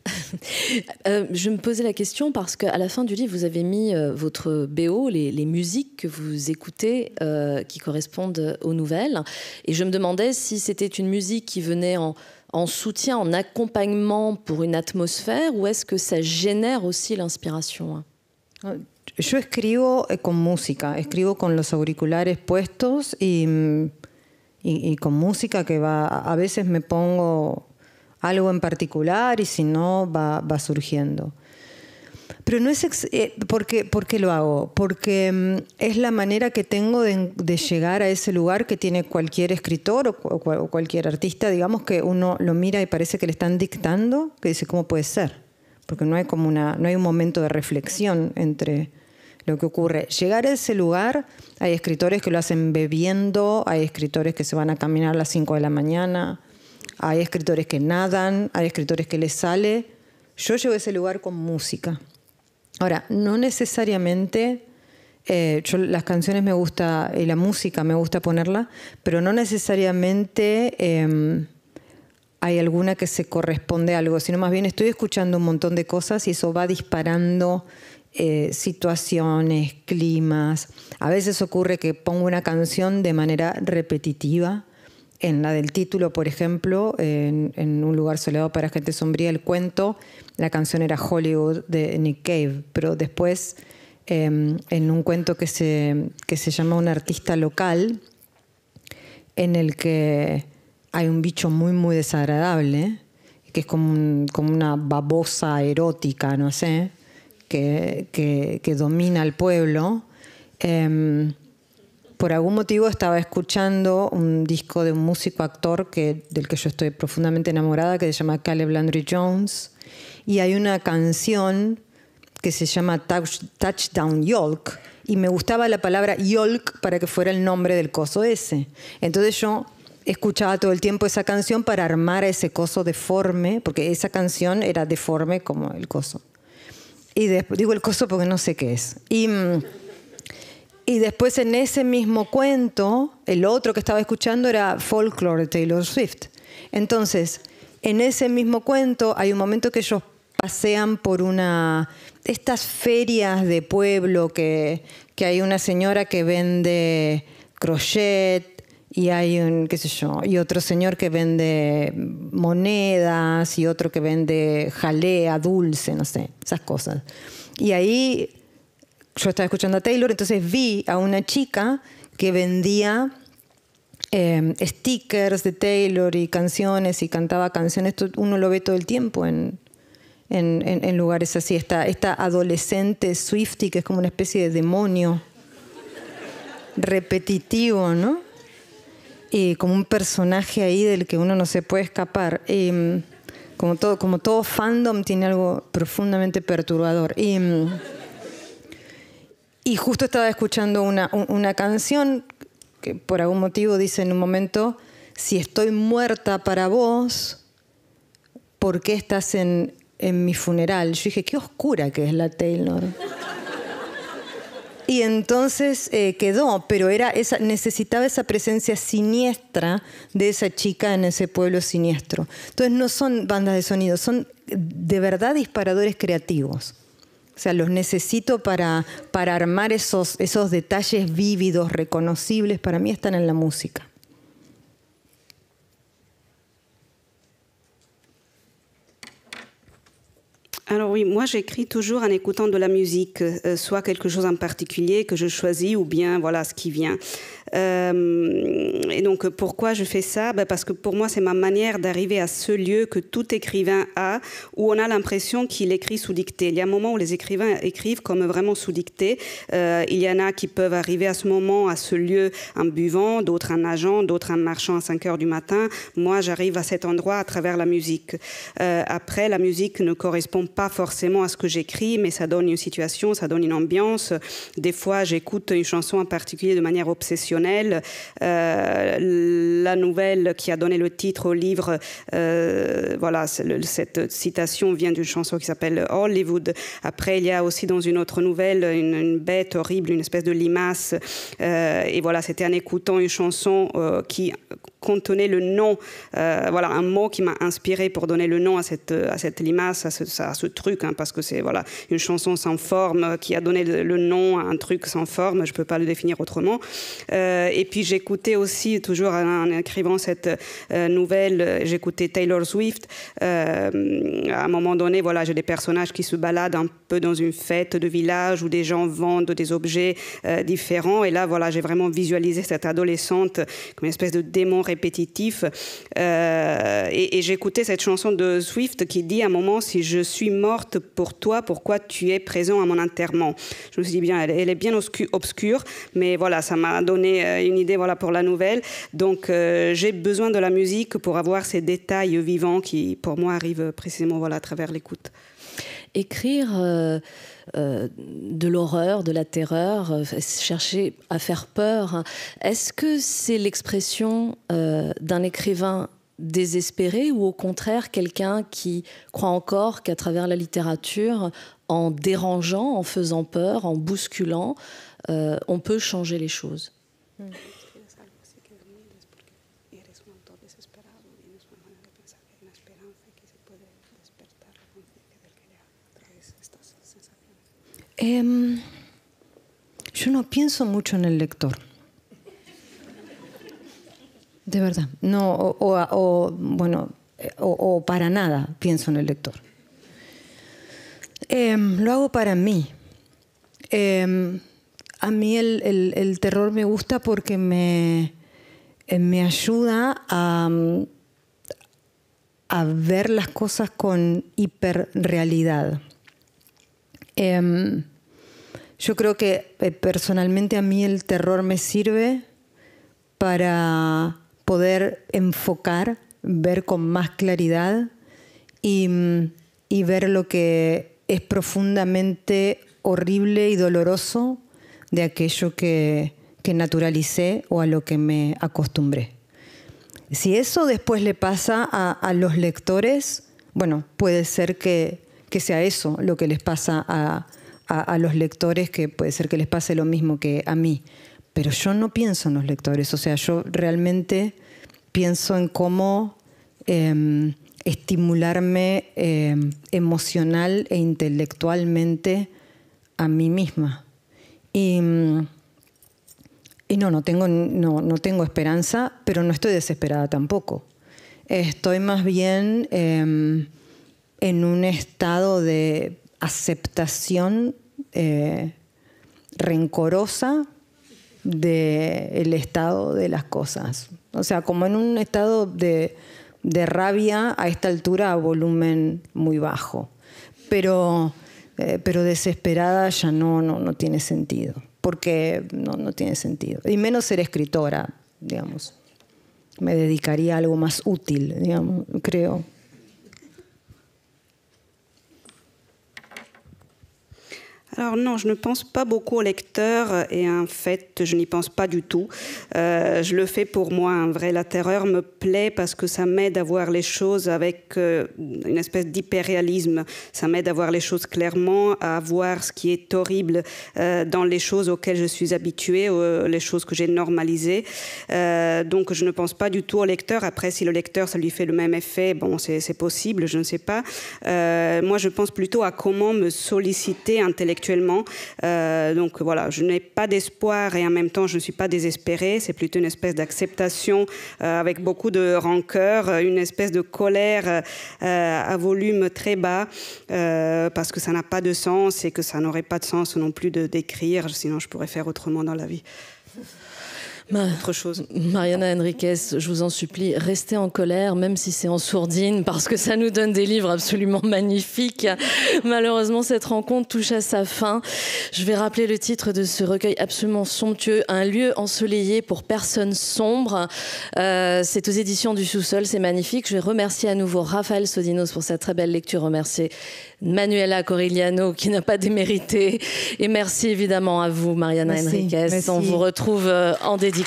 Je me posais la question parce qu'à la fin du livre, vous avez mis votre BO, les musiques que vous écoutez qui correspondent aux nouvelles. Et je me demandais si c'était une musique qui venait en soutien, en accompagnement pour une atmosphère, ou est-ce que ça génère aussi l'inspiration? Yo escribo con música, escribo con los auriculares puestos y con música que va, a veces me pongo algo en particular y si no va surgiendo. Pero no es ¿por qué lo hago? Porque es la manera que tengo de llegar a ese lugar que tiene cualquier escritor o cualquier artista, digamos, que uno lo mira y parece que le están dictando, que dice, ¿cómo puede ser? Porque no hay un momento de reflexión entre lo que ocurre. Llegar a ese lugar, hay escritores que lo hacen bebiendo, hay escritores que se van a caminar a las 5 de la mañana, hay escritores que nadan, hay escritores que les sale. Yo llego a ese lugar con música. Ahora, no necesariamente, las canciones me gusta, y la música me gusta ponerla, pero no necesariamente hay alguna que se corresponde a algo, sino más bien estoy escuchando un montón de cosas y eso va disparando situaciones, climas. A veces ocurre que pongo una canción de manera repetitiva en la del título, por ejemplo, en Un lugar soleado para gente sombría, el cuento, la canción era Hollywood de Nick Cave, pero después en un cuento que se llama Un artista local, en el que hay un bicho muy, muy desagradable, que es como una babosa erótica, no sé, que domina al pueblo. Por algún motivo estaba escuchando un disco de un músico-actor del que yo estoy profundamente enamorada, que se llama Caleb Landry Jones, y hay una canción que se llama Touchdown Yolk, y me gustaba la palabra Yolk para que fuera el nombre del coso ese. Entonces yo escuchaba todo el tiempo esa canción para armar a ese coso deforme, porque esa canción era deforme como el coso. Y después, digo el coso porque no sé qué es. Y después en ese mismo cuento, el otro que estaba escuchando era Folklore de Taylor Swift. Entonces, en ese mismo cuento hay un momento que ellos pasean por estas ferias de pueblo que hay una señora que vende crochet y hay y otro señor que vende monedas y otro que vende jalea, dulce, no sé, esas cosas. Y ahí yo estaba escuchando a Taylor, entonces vi a una chica que vendía stickers de Taylor y canciones y cantaba canciones. Esto uno lo ve todo el tiempo en lugares así. Esta adolescente Swiftie que es como una especie de demonio repetitivo, ¿no? Y como un personaje ahí del que uno no se puede escapar. Como todo fandom tiene algo profundamente perturbador. Y justo estaba escuchando una canción que por algún motivo dice en un momento: si estoy muerta para vos, ¿por qué estás en mi funeral? Yo dije, qué oscura que es la Taylor. Y entonces quedó, pero necesitaba esa presencia siniestra de esa chica en ese pueblo siniestro. Entonces no son bandas de sonido, son de verdad disparadores creativos. O sea, los necesito para armar esos detalles vívidos, reconocibles. Para mí están en la música. Alors oui, moi j'écris toujours en écoutant de la musique, soit quelque chose en particulier que je choisis ou bien voilà ce qui vient. Et donc pourquoi je fais ça? Parce que pour moi c'est ma manière d'arriver à ce lieu que tout écrivain a, où on a l'impression qu'il écrit sous dictée. Il y a un moment où les écrivains écrivent comme vraiment sous dictée. Il y en a qui peuvent arriver à ce moment, à ce lieu en buvant, d'autres en nageant, d'autres en marchant à 5 heures du matin. Moi j'arrive à cet endroit à travers la musique. Après, la musique ne correspond pas forcément à ce que j'écris, mais ça donne une situation, ça donne une ambiance. Des fois, j'écoute une chanson en particulier de manière obsessionnelle. La nouvelle qui a donné le titre au livre, voilà, cette citation vient d'une chanson qui s'appelle Hollywood. Après, il y a aussi dans une autre nouvelle une bête horrible, une espèce de limace. Et voilà, c'était en écoutant une chanson qui contenait le nom, voilà, un mot qui m'a inspiré pour donner le nom à cette limace, à ce truc, hein, parce que c'est voilà, une chanson sans forme qui a donné le nom à un truc sans forme, je ne peux pas le définir autrement. Et puis j'écoutais aussi, toujours en écrivant cette nouvelle, j'écoutais Taylor Swift. À un moment donné, voilà, j'ai des personnages qui se baladent un peu dans une fête de village où des gens vendent des objets différents. Et là, voilà, j'ai vraiment visualisé cette adolescente comme une espèce de démon répétitif. Et j'écoutais cette chanson de Swift qui dit à un moment: si je suis morte pour toi, pourquoi tu es présent à mon enterrement? Je me suis dit, bien, elle est bien obscure, mais voilà, ça m'a donné une idée, voilà, pour la nouvelle. Donc j'ai besoin de la musique pour avoir ces détails vivants qui, pour moi, arrivent précisément, voilà, à travers l'écoute. Écrire de l'horreur, de la terreur, chercher à faire peur, est-ce que c'est l'expression d'un écrivain désespéré ou au contraire quelqu'un qui croit encore qu'à travers la littérature, en dérangeant, en faisant peur, en bousculant, on peut changer les choses? Yo no pienso mucho en el lector. De verdad. No, o para nada pienso en el lector. Lo hago para mí. A mí el terror me gusta porque me ayuda a ver las cosas con hiperrealidad. Yo creo que personalmente a mí el terror me sirve para poder enfocar, ver con más claridad y ver lo que es profundamente horrible y doloroso de aquello que naturalicé o a lo que me acostumbré. Si eso después le pasa a los lectores, bueno, puede ser que sea eso lo que les pasa a los lectores, que puede ser que les pase lo mismo que a mí. Pero yo no pienso en los lectores, o sea, yo realmente pienso en cómo estimularme emocional e intelectualmente a mí misma. Y no tengo esperanza, pero no estoy desesperada tampoco. Estoy más bien en un estado de aceptación rencorosa del estado de las cosas. O sea, como en un estado de rabia a esta altura a volumen muy bajo. Pero desesperada ya no tiene sentido. Porque no tiene sentido. Y menos ser escritora, digamos. Me dedicaría a algo más útil, digamos, creo. Alors non, je ne pense pas beaucoup au lecteur et en fait, je n'y pense pas du tout. Je le fais pour moi, en vrai. La terreur me plaît parce que ça m'aide à voir les choses avec une espèce d'hyperréalisme. Ça m'aide à voir les choses clairement, à voir ce qui est horrible dans les choses auxquelles je suis habituée, les choses que j'ai normalisées. Donc je ne pense pas du tout au lecteur. Après, si le lecteur, ça lui fait le même effet, bon, c'est possible, je ne sais pas. Moi, je pense plutôt à comment me solliciter intellectuellement. Donc voilà, je n'ai pas d'espoir et en même temps je ne suis pas désespérée, c'est plutôt une espèce d'acceptation avec beaucoup de rancœur, une espèce de colère à volume très bas parce que ça n'a pas de sens et que ça n'aurait pas de sens non plus d'écrire, sinon je pourrais faire autrement dans la vie. Autre chose. Mariana Enriquez, je vous en supplie, restez en colère, même si c'est en sourdine, parce que ça nous donne des livres absolument magnifiques. Malheureusement, cette rencontre touche à sa fin. Je vais rappeler le titre de ce recueil absolument somptueux, Un lieu ensoleillé pour personnes sombres. C'est aux éditions du Sous-sol, c'est magnifique. Je vais remercier à nouveau Raphaël Sodinos pour cette très belle lecture, remercier Manuela Corigliano qui n'a pas démérité, et merci évidemment à vous, Mariana Enriquez. On vous retrouve en dédicace.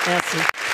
Merci.